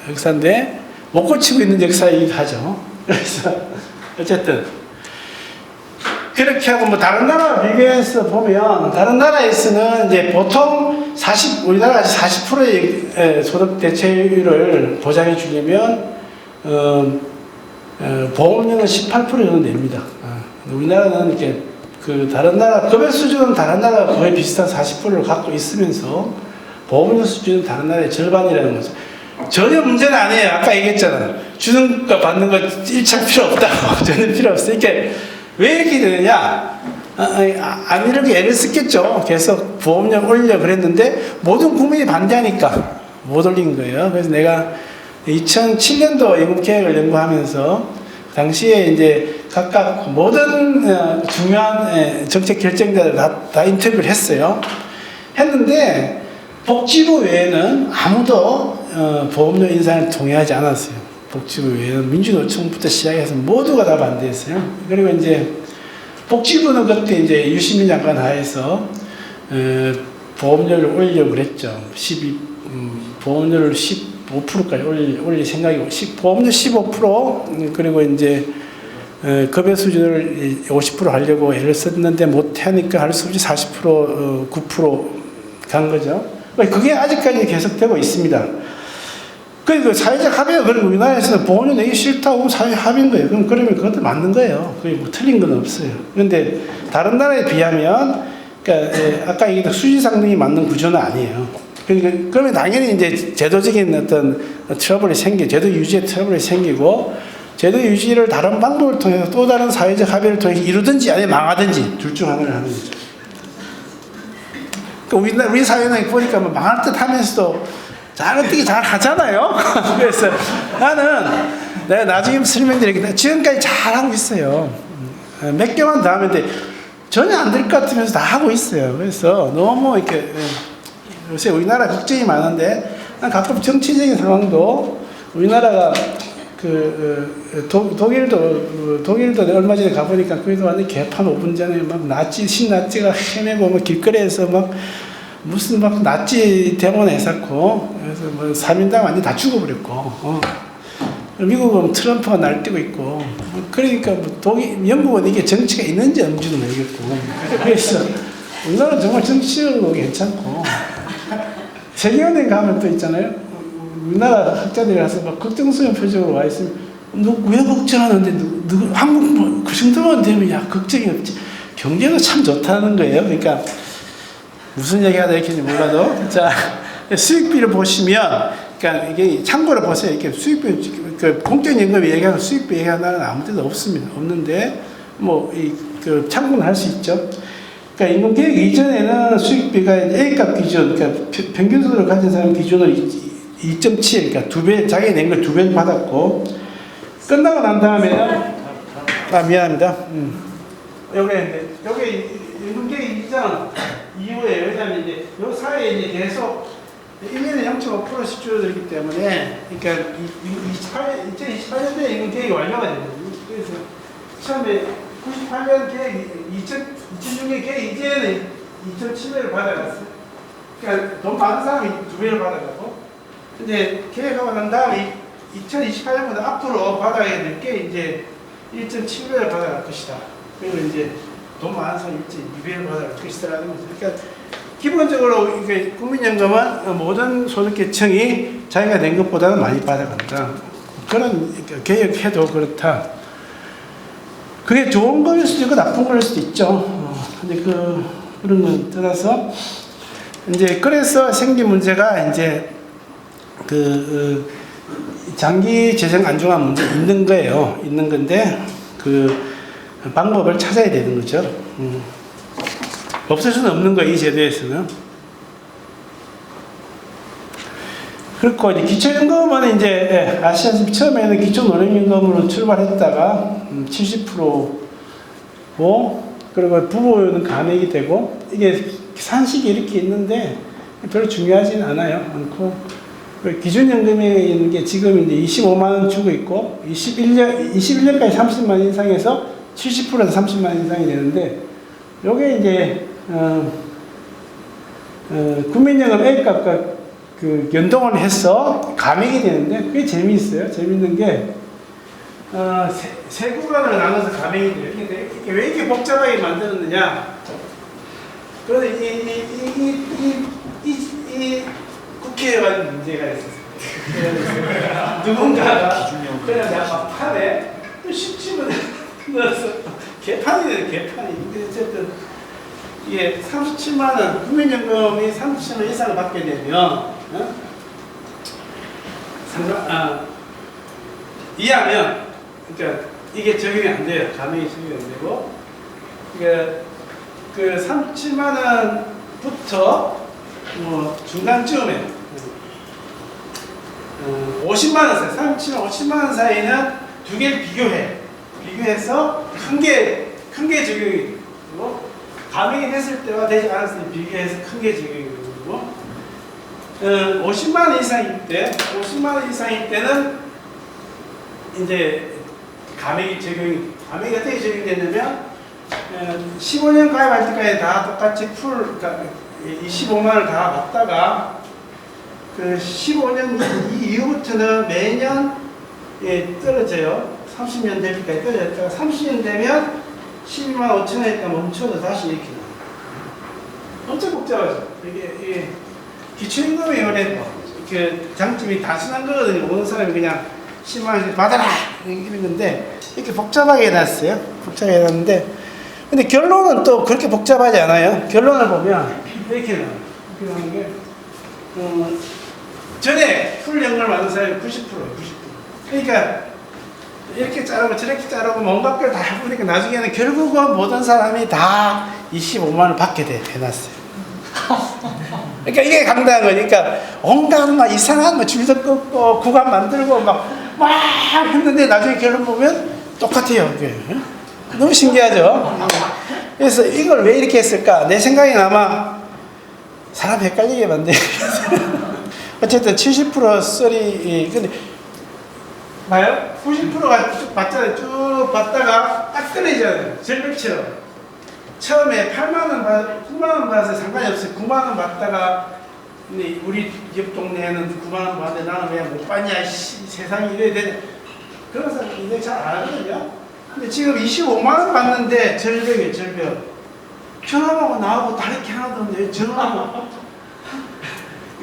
역사인데 못 고치고 있는 역사이기도 하죠. 그래서 어쨌든 그렇게 하고, 뭐 다른 나라와 비교해서 보면 다른 나라에서는 이제 보통 우리나라가 40%의 소득 대체율을 보장해 주려면 보험료는 18% 정도 냅니다. 우리나라는 이렇게 그 다른 나라 급여 수준은 다른 나라가 거의 비슷한 40%를 갖고 있으면서 보험료 수준은 다른 나라의 절반이라는 거죠. 전혀 문제는 아니에요. 아까 얘기했잖아. 주는 거 받는 거 일체 필요 없다고. 전혀 필요 없어. 이게 왜 이렇게 되느냐? 안 이렇게 애를 쓰겠죠. 계속 보험료 올려 그랬는데 모든 국민이 반대하니까 못 올린 거예요. 그래서 내가 2007년도 임금 계획을 연구하면서 당시에 이제 각각 모든 중요한 정책 결정자들 다 인터뷰를 했어요. 했는데 복지부 외에는 아무도 보험료 인상을 동의하지 않았어요. 복지부 외에는 민주노총부터 시작해서 모두가 다 반대했어요. 그리고 이제 복지부는 그때 이제 유시민 장관 하에서 보험료를 올리려고 그랬죠. 보험료를 15%까지 올릴 생각이고, 보험료 15%, 그리고 이제 급여 수준을 50% 하려고 애를 썼는데 못하니까 할 수 없이 40%, 9% 간 거죠. 그게 아직까지 계속되고 있습니다. 그러니까 사회적 합의가, 그리고 우리나라에서는 보험료 내기 싫다고 사회적 합의인 거예요. 그러면 그것도 맞는 거예요. 그게 뭐 틀린 건 없어요. 그런데 다른 나라에 비하면, 그러니까 아까 얘기했던 수지상등이 맞는 구조는 아니에요. 그러니까 그러면 당연히 이제 제도적인 어떤 트러블이 제도 유지에 트러블이 생기고, 제도 유지를 다른 방법을 통해서 또 다른 사회적 합의를 통해서 이루든지 아니면 망하든지 둘 중 하나를 하는 거죠. 그러니까 우리 사회는 보니까 뭐 망할 듯 하면서도 어떻게 잘 하잖아요. 그래서 내가 나중에 설명드리겠다. 지금까지 잘 하고 있어요. 몇 개만 더 하면 돼. 전혀 안 될 것 같으면서 다 하고 있어요. 그래서 너무 이렇게 요새 우리나라 걱정이 많은데, 가끔 정치적인 상황도 우리나라가 독일도 얼마 전에 가보니까 거기도 완전 개판 5분 전에 막 신나치가 헤매고 뭐 길거리에서 막 무슨 막 나치 대본 해놓고, 그래서 뭐 3인당 완전 다 죽어버렸고, 미국은 트럼프가 날뛰고 있고, 그러니까 뭐 영국은 이게 정치가 있는지 없는지도 모르겠고, 그래서 우리나라는 정말 정치적으로 괜찮고, 세계은행 가면 또 있잖아요. 우리나라 학자들이 가서 막 걱정스러운 표정으로 와 있으면, 왜 걱정하는데, 한국 그 정도만 되면 야, 걱정이 없지. 경제가 참 좋다는 거예요. 그러니까, 무슨 얘기 하다 이렇게 몰라도. 자, 수익비를 보시면, 그러니까 이게 참고로 보세요. 이렇게 수익비, 공적연금이 얘기하는 수익비 얘기하는 나라는 아무 데도 없습니다. 없는데, 참고는 할 수 있죠. 그러니까 임금계획 이전에는 수익비가 A값 기준, 그러니까 평균소득을 가진 사람 기준으로 2.7, 그러니까 2배, 자기가 낸 걸 2배 받았고, 끝나고 난 다음에는, 미안합니다. 요게 임금계획 이전 이후에, 왜냐면 이제, 요 사이에 이제 계속 1년에 0.5%씩 줄어들기 때문에, 그러니까 2028년도에 임금계획이 완료가 됩니다. 그래서 처음에 98년 계획, 2006년 계획 이제는 2,700을 받아갔어요. 그러니까 돈 받은 사람이 2배를 받아가고, 근데 계획하고 난 다음에 2028년보다 앞으로 받아야 될 게 이제 1.7배를 받아갈 것이다. 그리고 이제 돈 많은 사람이 1.2배를 받아갈 것이다라는 거죠. 그러니까 기본적으로 이게 국민연금은 모든 소득계층이 자기가 낸 것보다는 많이 받아간다. 그런 개혁해도 그렇다. 그게 좋은 거일 수도 있고 나쁜 거일 수도 있죠. 근데 그런 건 떠나서 이제 그래서 생긴 문제가 이제 장기 재정 안정화 문제 있는 거예요. 있는 건데 그 방법을 찾아야 되는 거죠. 없을 수는 없는 거예요. 이 제도에서는. 그렇고 이제 기초연금은 이제 아시아시피 처음에는 기초노령연금으로 출발했다가 70%고 그리고 부부는 감액이 되고 이게 산식이 이렇게 있는데 별로 중요하진 않아요. 않고 기준연금에 있는 게 지금 이제 25만 원 주고 있고 21년까지 30만 원 인상해서 70%에서 30만 원 인상이 되는데 요게 이제 국민연금 A값과 연동을 해서 감액이 되는데 그게 재미있어요. 재밌는 게 세 구간을 나눠서 감액이 돼요. 이게 왜 이렇게 복잡하게 만들었느냐? 그런데 이 국회의원 문제가 있었어요. 누군가가 그냥 내가 막 판에 10집을 넣어서 개판이네, 개판이. 근데 어쨌든 이게 37만 원, 국민연금이 37만 원 이상을 받게 되면, 이하면, 그러니까 이게 적용이 안 돼요. 가맹이 적용이 안 되고, 그러니까 그 37만 원부터 중간쯤에 50만 원 사이, 37만 50만 원 사이는 두 개를 비교해서 큰 게 적용이 되고, 가맹이 됐을 때와 되지 않았을 때 비교해서 큰 게 적용이 되고, 50만 원 이상일 때는 이제 가맹이 어떻게 적용이 되냐면 15년 가입할 때까지 다 똑같이 그러니까 25만 원을 다 받다가 그 15년 이후부터는 매년 떨어져요. 30년 될 때까지 떨어졌다가 30년 되면 12만 5천 원이니까 멈춰서 다시 이렇게 나와요. 엄청 복잡하죠. 이게 기초임금이 원래 그 장점이 단순한 거거든요. 어느 사람이 그냥 10만 원씩 받아라 이런 건데 이렇게 복잡하게 해놨어요. 복잡하게 해놨는데 근데 결론은 또 그렇게 복잡하지 않아요. 결론을 보면 이렇게 나와요. 이렇게 나오는 게 전에 풀 연금을 받은 사람이 90%예요. 90%. 그러니까 이렇게 자르고 저렇게 자르고 뭔가 걸 다 해보니까 나중에는 결국은 모든 사람이 다 25만 원을 받게 해놨어요. 그러니까 이게 강당한 거니까 온갖 막 이상한 뭐 줄도 끊고 구간 만들고 막 했는데 나중에 결론 보면 똑같아요. 그게. 너무 신기하죠. 그래서 이걸 왜 이렇게 했을까? 내 생각엔 아마 사람 헷갈리게 만들어요. 어쨌든 70% 썰이 근데 봐요? 90%가 쭉 받잖아요. 쭉 받다가 딱 떨어지잖아요. 절벽처럼. 처음에 8만 원 9만 원 받아서 상관이 없어요. 9만 원 받다가 근데 우리 옆 동네에는 9만 원 받는데 나는 왜 못 받냐? 세상이 이래야 되냐? 그런 사람 인생 잘 안 하거든요. 근데 지금 25만 원 받는데 절벽이에요. 절벽. 전화하고 나하고 다를 게 하나도 없는데 전화하고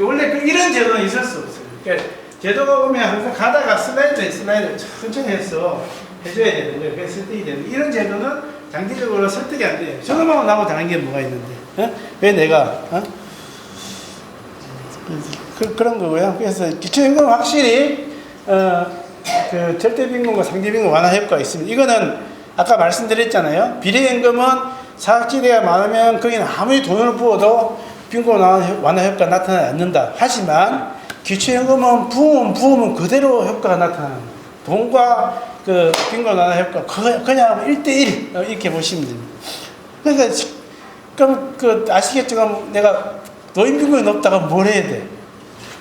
원래 이런 제도는 있을 수 없어요. 그러니까 제도가 보면 항상 가다가 슬라이드 천천히 해서 해줘야 되는 거예요. 그래서 설득이 되는 거예요. 이런 제도는 장기적으로 설득이 안 돼요. 저놈하고 나하고 다른 게 뭐가 있는데 왜 내가 그런 거고요. 그래서 기초임금은 확실히 그 절대빈곤과 상대빈곤 완화 효과가 있습니다. 이거는 아까 말씀드렸잖아요. 비례임금은 사각지대가 많으면 거기는 아무리 돈을 부어도 빈곤 완화 효과가 나타나지 않는다. 하지만 기초임금은 부으면 그대로 효과가 나타납니다. 돈과 그 빈곤 완화 효과 그냥 1대1 이렇게 보시면 됩니다. 그러니까 그럼 그 아시겠지만 내가 노인빈곤이 높다가 뭘 해야 돼?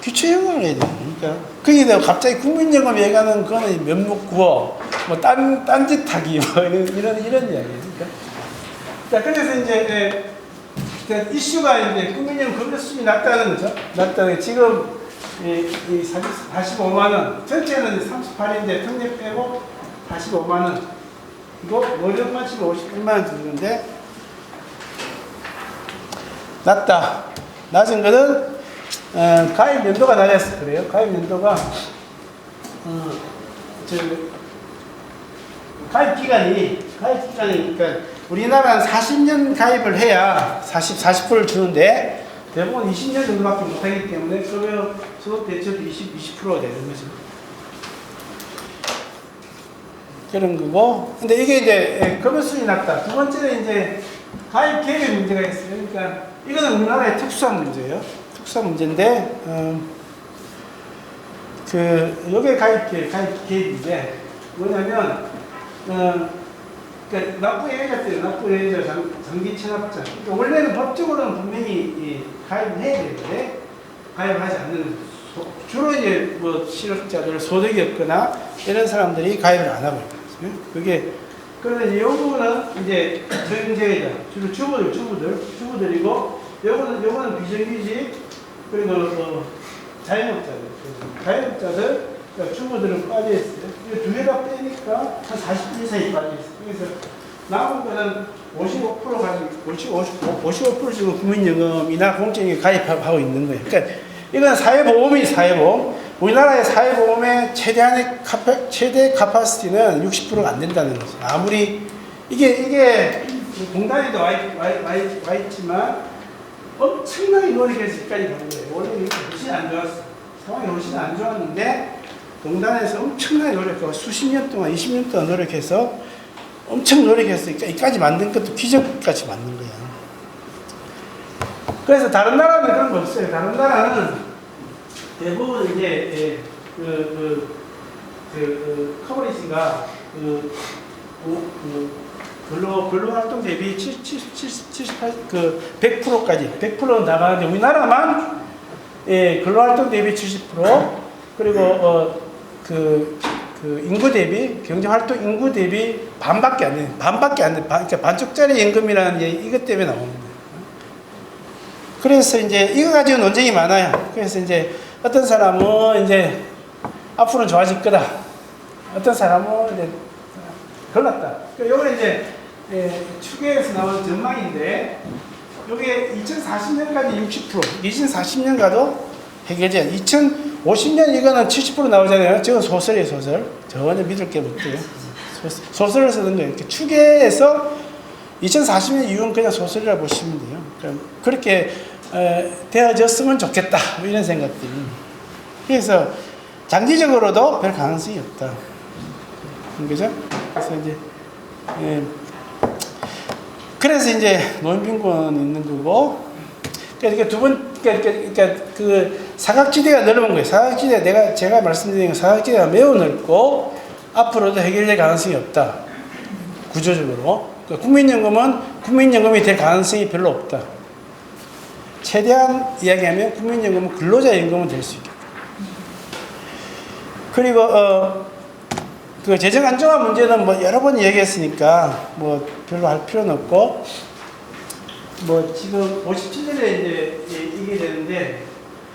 기초임금을 해야 돼. 그러니까 거기다 갑자기 국민연금 얘기하는 그거는 면목구어 뭐 딴짓하기 뭐 이런 이야기니까. 자 그래서 이제 이슈가 이제 국민연금 급여 수준이 낮다는 거죠. 낮다는 게 지금 이 45만 원 전체는 38인데 특례 빼고 45만 원 이거 월급만 치면 51만 원 드는데 낮다. 낮은 거는 가입 연도가 낮아서 그래요. 가입 연도가 가입 기간이 그러니까 우리나라는 40년 가입을 해야 40%를 주는데 대부분 20년 정도밖에 못하기 때문에 그러면 소득 대체도 20%가 되는 거죠. 그런 거고. 근데 이게 이제 급여 수준이 낮다. 두 번째는 이제 가입 계획 문제가 있어요. 그러니까 이거는 우리나라의 특수한 문제예요. 특수한 문제인데 요게 가입 계획인데 뭐냐면 그러니까 납부 예외자들이에요. 납부 예외자, 장기 체납자. 그러니까 원래는 법적으로는 분명히 가입을 해야 되는데 가입을 하지 않는 주로 이제 뭐 실업자들 소득이 없거나 이런 사람들이 가입을 안 하고 있어요. 그게 그런데 이 부분은 이제 저임제자 주로 주부들이고 요거는 비정규직 그리고 자영업자들 그러니까 주부들은 빠져 있어요. 두 개 다 빼니까 한 40% 이상이 빠져 있어요. 그래서 남은 거는 55% 가지고 55% 지금 국민연금이나 공적인 가입하고 있는 거예요. 그러니까 이건 사회보험. 우리나라의 사회보험의 최대 카파시티는 60%가 안 된다는 거죠. 아무리 이게 공단에도 와 있지만 엄청나게 노력해서 여기까지 간 거예요. 원래 이렇게 훨씬 안 좋았어. 상황이 훨씬 안 좋았는데 공단에서 엄청나게 노력하고 수십 년 동안 20년 동안 노력해서 엄청 노력해서 여기까지 만든 것도 기적까지 만든 거야. 그래서 다른 나라는 그런 거 없어요. 다른 나라는 대부분 이제 커버리지가 근로활동 대비 100%까지 100%는 나가는데 우리나라만 근로활동 대비 70% 그리고 인구 대비 경제활동 인구 대비 반밖에 안 돼. 그러니까 반쪽짜리 임금이라는 게 이것 때문에 나오는 거예요. 그래서 이제 이거 가지고 논쟁이 많아요. 그래서 이제 어떤 사람은 이제 앞으로는 좋아질 거다. 어떤 사람은 이제 걸렸다. 요거는 이제 추계에서 나온 전망인데 요게 2040년까지 60%, 2040년 가도 해결돼요. 2050년 이거는 70% 나오잖아요. 저건 소설이에요, 소설. 전혀 믿을 게 없대요. 소설을 쓰는 거예요. 이렇게 추계에서 2040년 이후는 그냥 소설이라 보시면 돼요. 그렇게 되어졌으면 좋겠다. 뭐 이런 생각들이. 그래서 장기적으로도 별 가능성이 없다. 그죠? 그래서 이제 그래서 이제 노인빈곤 있는 거고, 그러니까 그러니까 그 사각지대가 넓은 거예요. 사각지대 제가 말씀드린 건 사각지대가 매우 넓고 앞으로도 해결될 가능성이 없다. 구조적으로. 그러니까 국민연금이 될 가능성이 별로 없다. 최대한 이야기하면 국민연금은 근로자연금은 될 수 있겠다. 그리고 그 재정 안정화 문제는 뭐 여러 번 얘기했으니까 뭐 별로 할 필요는 없고, 뭐 지금 57년에 이제 이게 되는데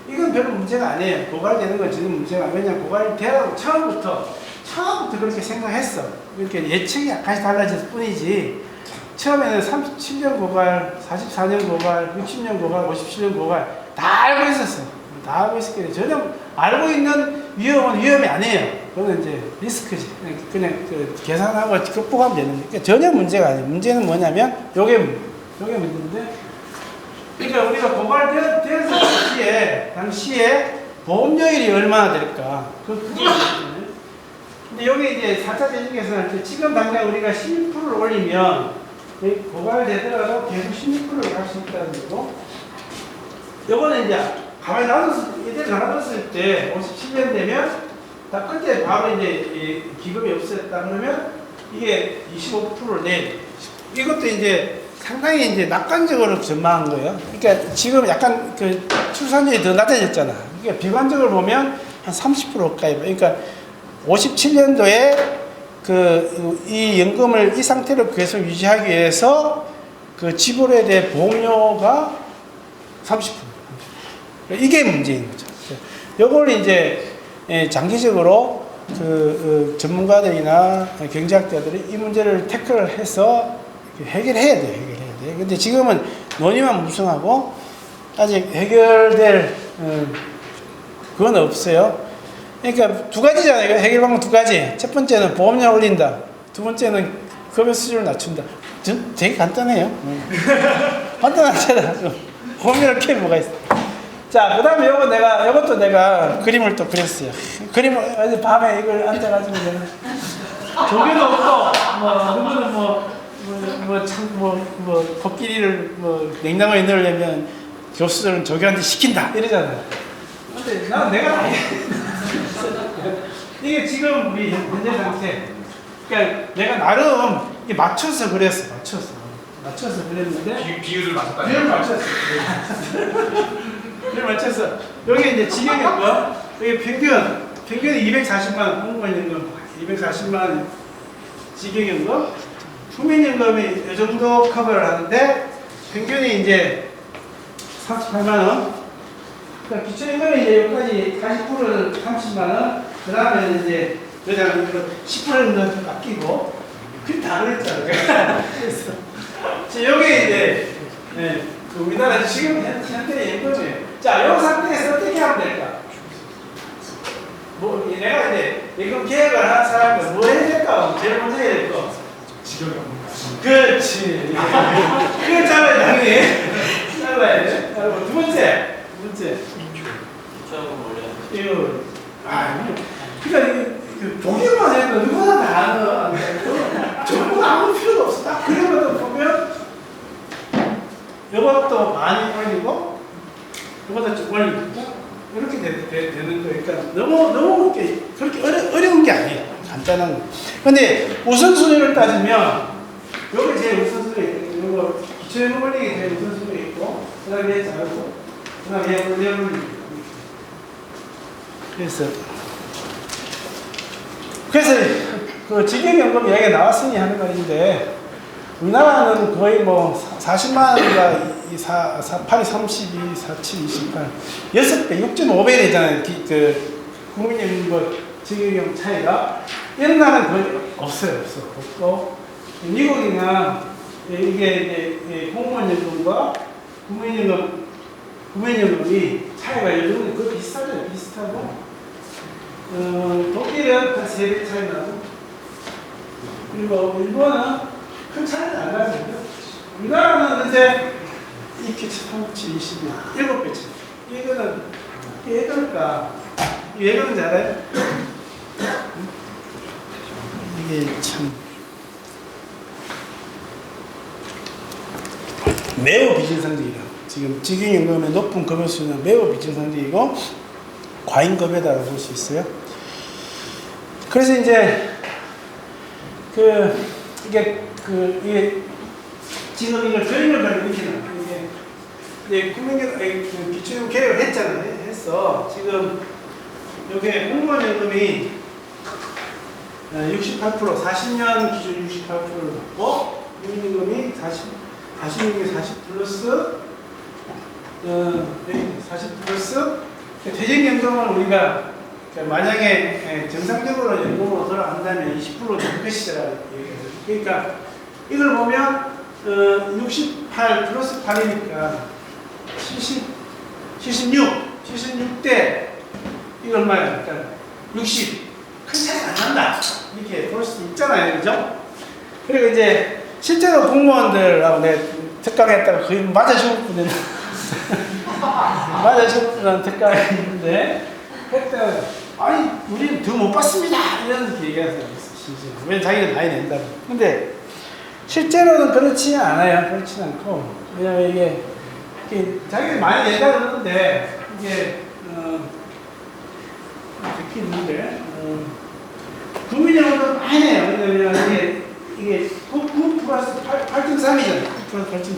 이건 별로 문제가 아니에요. 고갈되는 건 전혀 문제가 아니에요. 왜냐면 고갈되라고 처음부터 그렇게 생각했어. 이렇게 예측이 약간씩 달라졌을 뿐이지 처음에는 37년 고갈, 44년 고갈, 60년 고갈, 57년 고갈 다 알고 있었어. 다 알고 있었기 때문에 전혀 알고 있는 위험은 위험이 아니에요. 그거는 이제 리스크지. 그냥 계산하고 극복하면 되는 거니까 전혀 문제가 아니에요. 문제는 뭐냐면 요게 문제인데, 그러니까 우리가 고갈되었을 당시에 보험료율이 얼마나 될까? 그게 문제거든요. 근데 여기 이제 4차 재정에서는 지금 당장 우리가 16%를 올리면 고갈되더라도 계속 16%를 갈 수 있다는 거고, 요거는 이제 가만히 이대로 놔뒀을 때 57년 되면 다 그때 바로 이제 기금이 없었다 그러면 이게 25%를 내. 이것도 이제 상당히 이제 낙관적으로 전망한 거예요. 그러니까 지금 약간 그 출산율이 더 낮아졌잖아. 그러니까 비관적으로 보면 한 30% 가까이. 그러니까 57년도에 이 연금을 이 상태로 계속 유지하기 위해서 그 지불에 대해 보험료가 30%. 이게 문제인 거죠. 요걸 이제 장기적으로 전문가들이나 경제학자들이 이 문제를 태클을 해서 해결해야 돼요. 근데 지금은 논의만 무성하고 아직 해결될 그건 없어요. 그러니까 두 가지잖아요. 해결 방법 두 가지. 첫 번째는 보험료 올린다. 두 번째는 급여 수준을 낮춘다. 되게 간단해요. 간단하잖아. 보험료를 캐 뭐가 있어. 자, 그 다음에 요것도 내가 그림을 또 그렸어요. 그림을 어제 밤에 이걸 앉아가지고 조개도 없고, 누구는 코끼리를 냉장고에 넣으려면 교수들은 조교한테 시킨다. 이러잖아요. 근데 내가 다 이게 지금 우리 현재 상태. 그러니까 내가 나름 맞춰서 그렸어. 맞춰서 그렸는데. 비율을 맞췄다. 비율을 맞췄어. 여기 이제 지경연금, 여기 평균이 240만 원, 공무원연금 240만 원 지경연금, 국민연금이 이 정도 커버를 하는데, 평균이 이제 38만 원, 그러니까 기초연금이 이제 여기까지 40%는 30만 원, 그 다음에 이제 여자는 10%는 더 아끼고, 그게 다 그랬잖아요. 그래서, 여기 이제, 우리나라 지금 현재 연금이에요. 자, 이 상태에서 어떻게 하면 될까? 내가 이제 연금 계획을 한 사람은 뭐 해야 될까? 제일 먼저 해야 될 거. 그렇지. 이거 잘라야 당연히. 잘라야 돼. 잘라고. 두 번째. 이거. 그러니까 보기만 해도 누구나 다 아는. 전부 아무 필요도 없어. 딱 그림을 보면 이것도 많이 올리고 이것도 좀 올리고 이렇게 되는 거예요. 그러니까 너무 그렇게 어려운 게 아니에요. 간단한 거. 근데 우선순위를 따지면 여기 제일 우선순위 있고 이거 기초에 올리기 제일 우선순위 있고 그 다음에 자르고 그 다음에 올리기. 그래서 그 직영연금 이야기가 나왔으니 하는 말인데 우리나라는 거의 뭐 40만 원인가 8이 32, 47, 28 6배, 6.5배 되잖아요. 그 국민연금 직영연금 차이가 이런 나라는 거의 없어요. 없고 미국이나 이게 이제 공무원연금과 국민연금이 차이가 요즘은 거의 비슷하고 독일은 한 3배 차이 나고 그리고 일본은 큰 차이는 안 나죠. 우리나라는 이제 이렇게 37, 22, 7배 차이. 이거는 왜 그럴까? 왜 그런지 알아요? 이게 참 매우 비정상적이라. 지금 직영연금의 높은 급여 수준은 매우 비정상적이고 과잉급여다라고 볼 수 있어요. 그래서 이제 이게 지금 이걸 그림을 그리는 이게 국민연금 기초연금 계획을 했잖아요. 했어. 지금 여기에 공무원연금이 68% 40년 기준 68%를 받고 국민연금이 40 플러스 40 플러스 퇴직연금은 우리가 만약에 정상적으로 연금으로 돌아간다면 20% 될 것이라고 얘기해요. 그러니까 이걸 보면 68 플러스 8이니까 76대 이거 얼마야? 그러니까 60. 큰 차이가 안 난다. 이렇게 볼 수 있잖아요. 그죠? 그리고 이제 실제로 공무원들하고 내 특강했다가 거의 맞아 죽을 뻔했는데 맞아 죽을 뻔한 특강이 있는데 그때 아니 우리는 더 못 받습니다 이런 얘기하세요. 왜 자기는 많이 낸다고. 근데 실제로는 그렇지는 않아요. 그렇지는 않고 왜냐면 이게 자기는 많이 낸다 그러는데 이게 듣기 있는데 국민연금은 많이 해요. 왜냐면 이게 9 플러스 8.3이잖아요. 9 플러스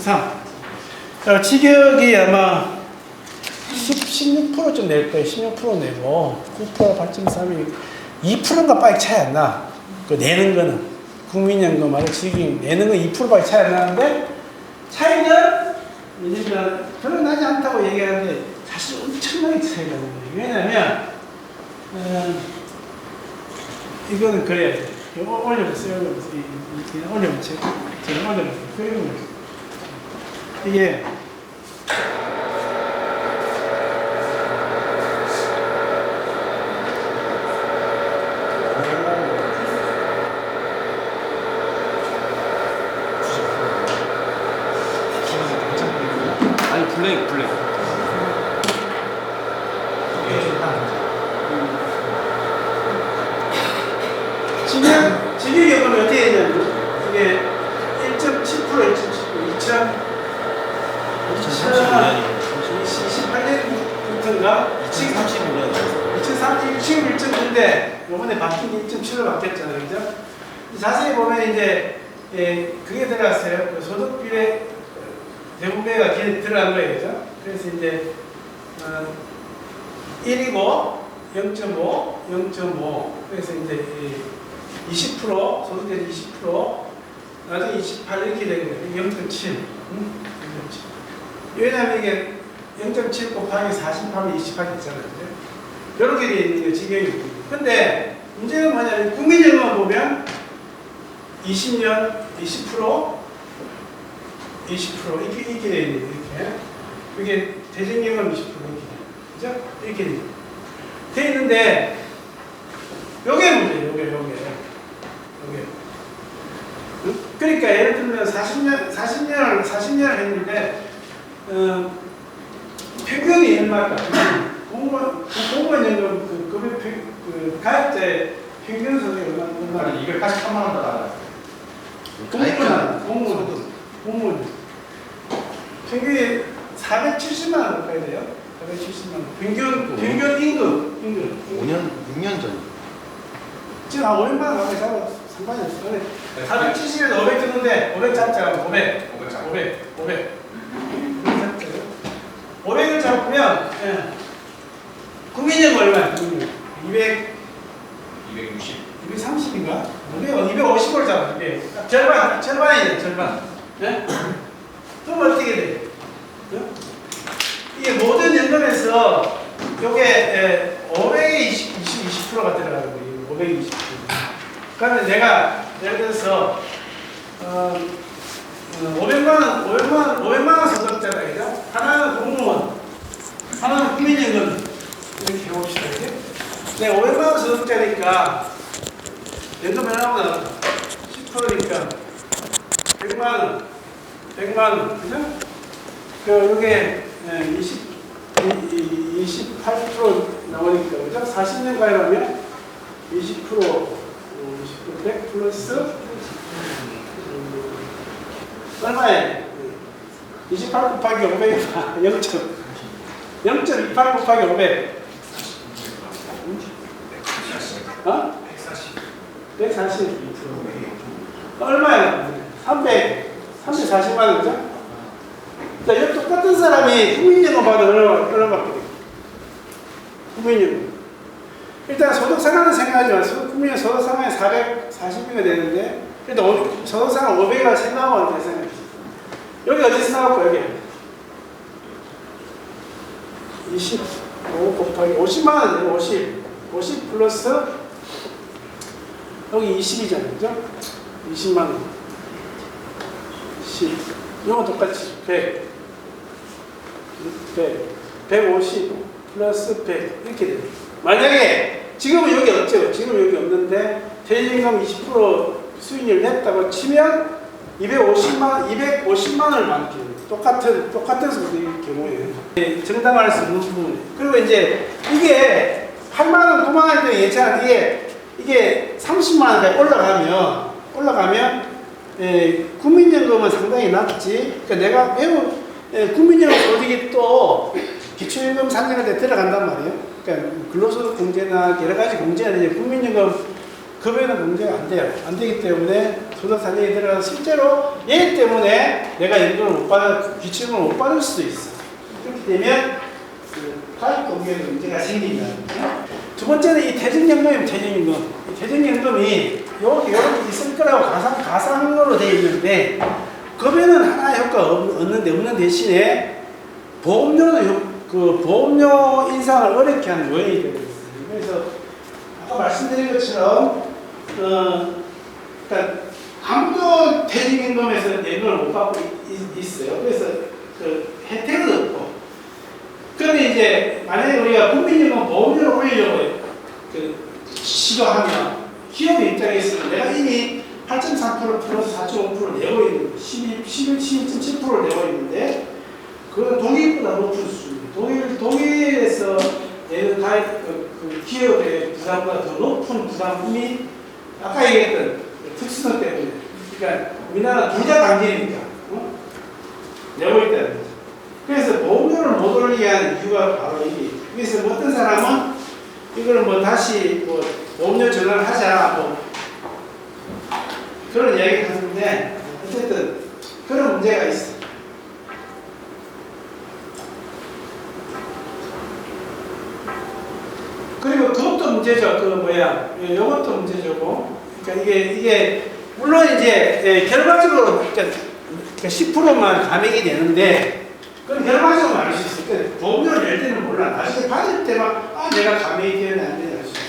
8.3. 직역이 아마 16%좀 낼 거예요. 16% 내고 9 플러스 8.3이 2%인가 빠이 차이 안 나. 그 내는 거는 국민연금하고 직역 내는 건 2%밖에 차이 안 나는데 차이는 왜냐면 별로 나지 않다고 얘기하는데 사실 엄청나게 차이가 나는 거예요. 왜냐면 이거는 그래야 돼. 올려보세요. 올려보세요. 제가 올려보세요. 이게 아니 블랙. 직역연금이 어떻게 되냐면 이게 1.7% 2028년부터인가 2030 지금 1.9인데 요번에 바뀐 게 1.7로 바뀌었잖아요. 그죠? 자세히 보면 이제 그게 들어갔어요. 그 소득비례 대부배가 들어간 거예요. 그죠? 그래서 이제 1이고 0.5 그래서 이제 20% 소득세 20% 나중에 28 이렇게 된 거예요. 0.7 왜냐하면 이게 0.7 곱하기 48은 28 있잖아요. 이렇게 되어 있는 게 직역이. 근데 문제는 뭐냐면 국민연금만 보면 20년 20% 이렇게 되어 있는 거예요. 이게 퇴직연금 20% 이렇게 그죠? 이렇게 되어 있는데 요게 문제예요. 요게. 응? 그러니까 예를 들면 40년을 했는데 평균이 얼마일까? 공무원연금 그 급여 그 가입자 평균 소득이 얼마? 283만 원 달아요. 공무원 평균이 470만 원 가까이 돼요. 470만 원. 평균 임금. 6년 전. 지금 한 500만 원 가까이 잡아 상관이 없어요. 470에서 500 드는데 500 잡자. 500 500을 잡으면 국민연금 얼마야? 230인가? 250을 잡아. 절반이죠, 절반. 네? 그럼 어떻게 돼? 이게 모든 연금에서 요게 500에 20%가 들어가는 거예요. 520%. 그러면 내가 예를 들어서 500만 원 소득자다, 그죠? 하나는 공무원, 하나는 국민연금. 이렇게 해봅시다, 이제. 네, 500만 원 소득자니까 연금 하나보다 10%니까 100만 원, 그죠? 요게 28% 나오니까, 그죠? 40년 가입하면 20%, 100 플러스 얼마에? 28 곱하기 500, 0.28 곱하기 500. 140. 얼마야? 340만 원이죠? 자, 이 똑같은 사람이 국민연금 받으면 얼마 받게 돼? 국민연금. 일단 소득 상한은 생각하지만 국민연금 소득 상한이 440이가 되는데 일단 소득 상한 500이라고 생각하면 되잖아요. 여기 어디서 나왔고 여기 25 곱하기 50만 원이에요. 50 플러스 여기 20이잖아요. 그죠? 20만 원. 10. 이거 똑같이 100. 150 플러스 100. 이렇게 돼요. 만약에 지금은 여기 없죠. 지금 여기 없는데 퇴직금 20% 수익률 냈다고 치면 250만 원을 받게 똑같은 소득의 경우에 정당화할 수 없는 부분. 그리고 이제 이게 8만 원, 9만 원 때문에 예찬 이게 30만 원까지 올라가면 국민연금은 상당히 낮지. 그러니까 내가 매우 국민연금 소득이 또 기초연금 3년간 때 들어간단 말이에요. 그러니까 근로소득 공제나 여러 가지 공제는 이제 국민연금 급여는 공제가 안 돼요. 안 되기 때문에 소득 산정에 들어가서 실제로 얘 때문에 내가 연금을 못 받아, 기초연금을 못 받을 수도 있어. 그렇게 되면 가입 공개에 문제가 생긴다. 두 번째는 이 퇴직연금이면 퇴직연금. 이 퇴직연금이 이렇게 있을 거라고 가상으로 되어 있는데 급여는 하나의 효과가 없는 대신에 보험료 인상을 어렵게 하는 요인이 되고 있어요. 그래서 아까 말씀드린 것처럼 그러니까 아무도 퇴직연금에서 연금을 못 받고 있어요. 그래서 그 혜택은 없고. 그런데 이제 만약에 우리가 국민연금 보험료를 올리려고 시도하면 기업의 입장에서는 내가 이미 8.3% 플러스 4.5% 내고 있는 12.7%를 내고 있는데 그건 독일보다 높은 수준이에요. 독일에서 내는 기업의 부담보다 더 높은 부담이 아까 얘기했던 특수성 때문에. 그러니까 우리나라 둘 다 강제니까 내고 있다는 거죠. 그래서 보험료를 못 올리게 하는 이유가 바로 이게. 그래서 어떤 사람은 이걸 다시 보험료 전환을 하자 그런 이야기를 하는데 어쨌든 그런 문제가 있어. 그리고 그것도 문제죠. 이것도 문제죠. 그러니까 이게 물론 이제 결과적으로 그러니까 10%만 감액이 되는데 그건 결과적으로 알 수 있을 때 보험료를 낼 때는 몰라. 나중에 받을 때만 내가 감액이 되면 안 되냐 알 수 있어.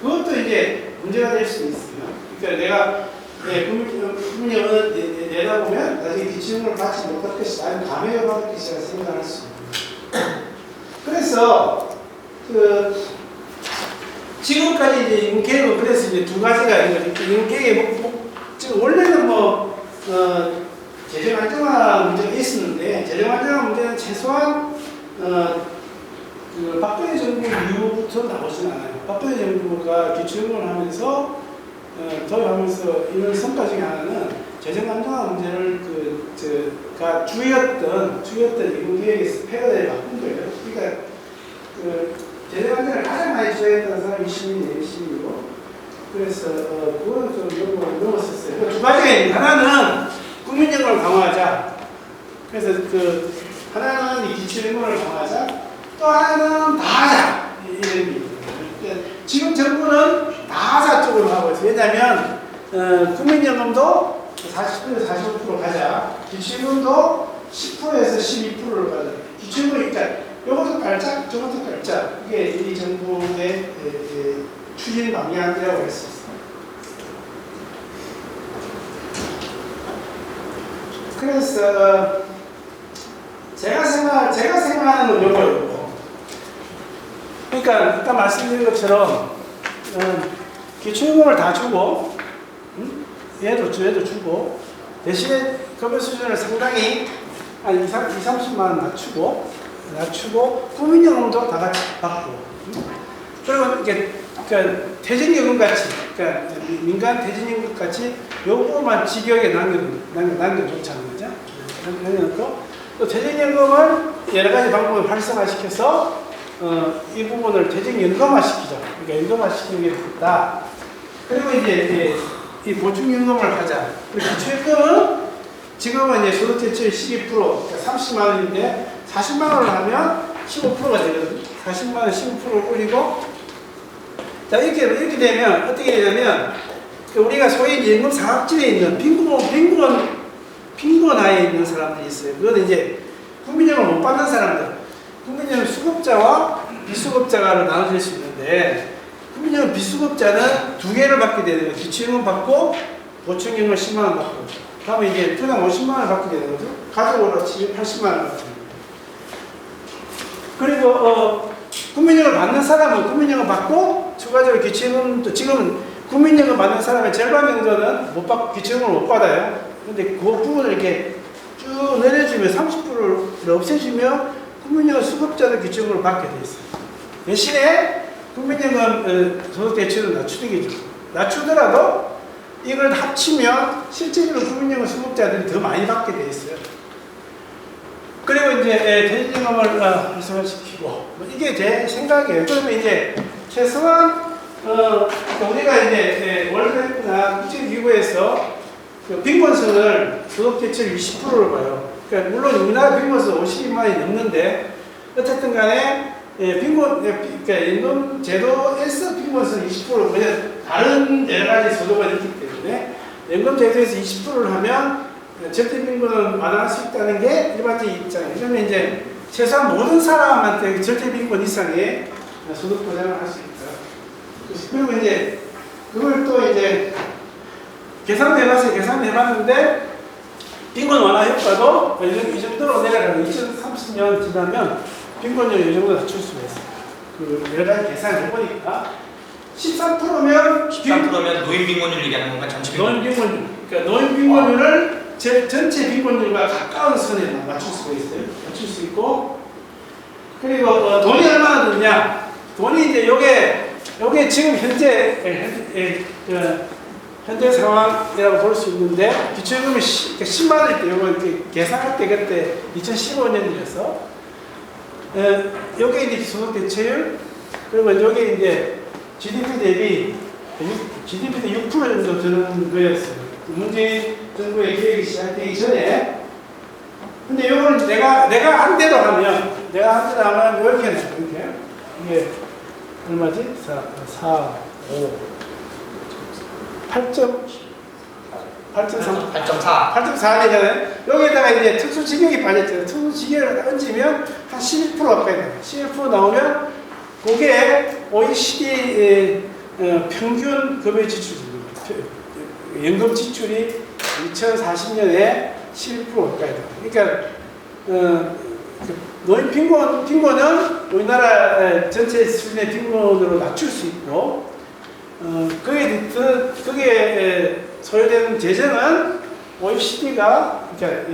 그것도 이제 문제가 될 수 있어요. 그러니까 내가 국민연금을 내다 보면 나중에 기초연금을 받지 못할 것이다. 아니면 감액을 받을 것이다 생각할 수 있어요. 그래서 지금까지 이제 임계획은 그래서 이제 두 가지가 있는 거죠. 임계획의 지금 원래는 최소한 그 박근혜 정부 이후부터 나오진 않아요. 박근혜 정부가 기초연금을 하면서 도입하면서 이런 성과 중에 하나는 재정 안정화 문제를 가 주였던 임금계획에서 패러다임을 바꾼 거예요. 그러니까 그 재정 안정을 가장 많이 주장했던 사람이 시민이고, 그래서 그거는 좀 넘었었어요. 두 가지가 있는데, 하나는 국민연금을 강화하자. 그래서 그 하나는 이 기초연금을 강화하자. 또 하나는 다 하자. 이런 의미입니다. 지금 정부는 다 하자 쪽으로 하고 있어요. 왜냐하면 국민연금도 40%에서 45% 가자. 기초연금도 10%에서 12%를 가자. 기초연금, 그러니까 이것도 깔짝, 저것도 깔짝. 이게 이 정부의 추진 방향이라고 할 수 있습니다. 그래서 제가 생각하는 건 요거예요. 그러니까 아까 말씀드린 것처럼 기초연금을 다 주고 얘도 주고 대신에 급여 수준을 상당히 한 30만 원 낮추고 국민연금도 다 같이 받고 그리고 이게 그러니까 퇴직연금 같이 그러니까 민간 퇴직연금 같이 요거만 직역에 남겨놓자는 거죠. 남겨놓고 또 퇴직연금을 여러 가지 방법을 활성화시켜서 이 부분을 퇴직연금화시키자. 그러니까 연금화시키는 게 좋다. 그리고 이제 이 보충연금을 하자. 그리고 기초연금은 지금은 이제 소득대출 12%, 그러니까 30만 원인데 40만 원을 하면 15%가 되거든요. 40만 원 15%를 올리고 자 이렇게 되면 어떻게 되냐면 우리가 소위 연금 사각지대에 있는 빈곤하에 있는 사람들이 있어요. 그건 이제 국민연금을 못 받는 사람들. 국민연금 수급자와 비수급자가 나눠질 수 있는데 국민연금 비수급자는 두 개를 받게 되는 거예요. 기초연금 받고 보충연금 10만 원 받고 다음에 이제 두당 50만 원을 받게 되는 거죠. 가족으로 치면 80만 원 받게 됩니다. 그리고 국민연금 받는 사람은 국민연금 받고 추가적으로 기초연금도 지금은 국민연금 받는 사람의 절반 정도는 못 받고 기초연금을 못 받아요. 근데 그 부분을 이렇게 쭉 내려주면 30%를 없애주면 국민연금 수급자도 기초연금을 받게 돼 있어요. 대신에 국민연금 소득대출은 낮추는 게 좋고 낮추더라도 이걸 합치면 실제로 국민연금 수급자들이 더 많이 받게 돼 있어요. 그리고 이제 퇴직연금을 활성화시키고 이게 제 생각이에요. 그러면 이제 최소한 우리가 이제 월드뱅크나 국제기구에서 그 빈곤선을 소득대출 20%를 봐요. 그러니까 물론 우리나라 빈곤선 52만이 넘는데 어쨌든 간에 그러니까 연금 제도에서 빈곤선 20% 그냥 다른 여러 가지 소득은 있기 때문에 연금 제도에서 20%를 하면 절대 빈곤을 완화할 수 있다는 게 일반적인 입장이에요. 그러면 이제 최소한 모든 사람한테 절대 빈곤 이상의 소득 보장을 할 수 있다. 그리고 이제 그걸 또 이제 계산해봤는데 빈곤 완화 효과도 이 정도로 내려가는 2030년 지나면 빈곤율 이 정도 낮출 수가 있어요. 그 여러 가지 계산해보니까 13%면 노인 빈곤율 얘기하는 건가? 전체 빈곤율? 그러니까 노인 빈곤율을 전체 빈곤율과 가까운 선에 맞출 수가 있어요. 맞출 수 있고 그리고 돈이 얼마나 드냐? 돈이 이제 요게 지금 현재 상황이라고 볼 수 있는데 기초연금이 10만 원일 때 요거 이렇게 계산할 때 그때 2015년이라서 요게 이제 소득대체율 그리고 요게 이제 GDP 대비 GDP도 6% 정도 드는 거였어요. 문재인 정부의 계획이 시작되기 전에. 근데 요걸 내가 한 대로 하면 이렇게 나와요. 이게 얼마지? 8.4 되잖아요. 여기에다가 이제 특수지경이 빠졌잖아요. 특수지경을 얹으면 한 11% 가까이 나와요. 11% 나오면 그게 OECD 평균 급여 지출입니다. 연금 지출이 2040년에 11% 가까이 나와요. 그러니까 노인 빈곤은 우리나라 전체 수준의 빈곤으로 낮출 수 있고 그게 소요되는 재정은 OECD가 그러니까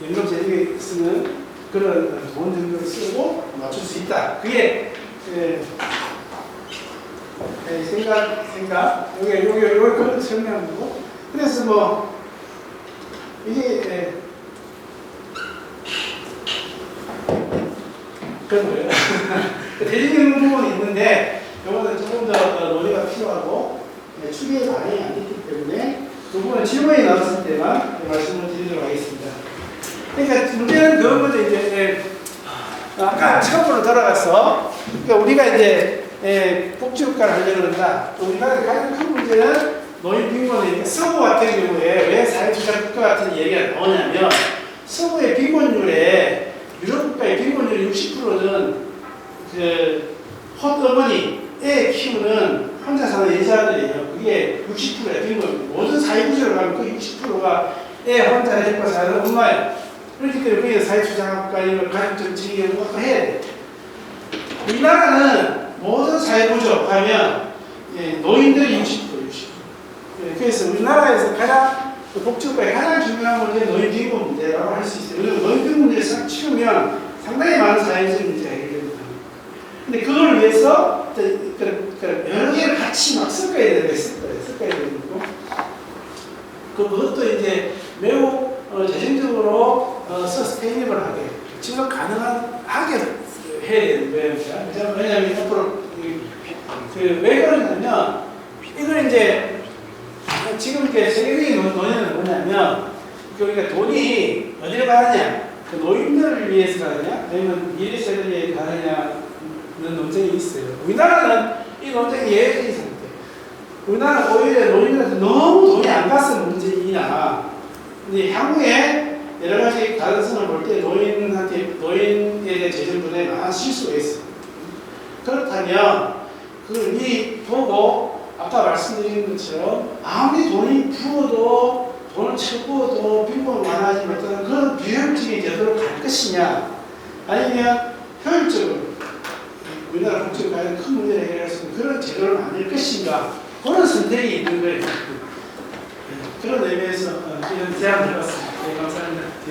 연금 재정에 쓰는 그런 돈 정도를 쓰고 맞출 수 있다. 그게 생각 요게 그런 설명한 거고. 그래서 뭐 이게 그런 거예요. 대중적인 부분이 있는데 이거는 조금 더 논의가 필요하고 추리에 반영이 안 됐기 때문에 그 부분은 질문이 나왔을 때만 말씀을 드리도록 하겠습니다. 그러니까 문제는 그런 거죠. 이제 아까 처음으로 돌아가서 그러니까 우리가 이제 복지국가를 하려고 한다. 우리나라의 가장 큰 문제는 노인 빈곤이니까 서구 같은 경우에 왜 사회주의 국가 같은 얘기가 나오냐면 서구의 빈곤율에 유럽 국가의 빈곤율 60%는 그 헛어머니 애 키우는 혼자 사는 여자들이에요. 그게 60%예요. 빈곤. 모든 사회구조를 가면 그 60%가 애 혼자 데리고 사는 엄마예요. 그러니까 여기에 사회주장학과 이런 가족정치 이런 것도 해야 돼. 우리나라는 모든 사회구조 가면 노인들이 60%. 그래서 우리나라에서 가장 복지국가의 가장 중요한 문제는 노인 빈곤 문제라고 할 수 있어요. 왜냐하면 노인 빈곤 문제를 치우면 상당히 많은 사회적 문제가 해결됩니다. 근데 그걸 위해서 여러 개를 같이 막 섞어야 되고 섞어야 되고 그것도 이제 매우 재정적으로 서스테이너블하게 지속 가능하게 해야 되는 거예요. 왜냐하면 앞으로 왜 그러냐면 이걸 이제 지금 이렇게 세계적인 논의는 뭐냐면 우리가 돈이 어디로 가느냐, 그 노인들을 위해서 가느냐, 아니면 미래 세대를 가느냐는 논쟁이 있어요. 우리나라는 이 논쟁이 예외적인 상태. 우리나라는 오히려 노인들한테 너무 돈이 안 가서 문제이나, 근데 향후에 여러 가지 가능성을 볼 때 노인에 대한 재정 분야에 많은 실수가 있어요. 그렇다면 그걸 미리 보고 아까 말씀드린 것처럼 아무리 돈이 부어도 돈을 채워도 빈곤을 완화하지 못하는 그런 비효율적인 제도로 갈 것이냐, 아니면 효율적으로 우리나라 국제가 가장 큰 문제를 해결할 수 있는 그런 제도를 만들 것인가, 그런 선택이 있는 거예요. 그런 의미에서 이런 제안을 해봤습니다. 네, 감사합니다. 네.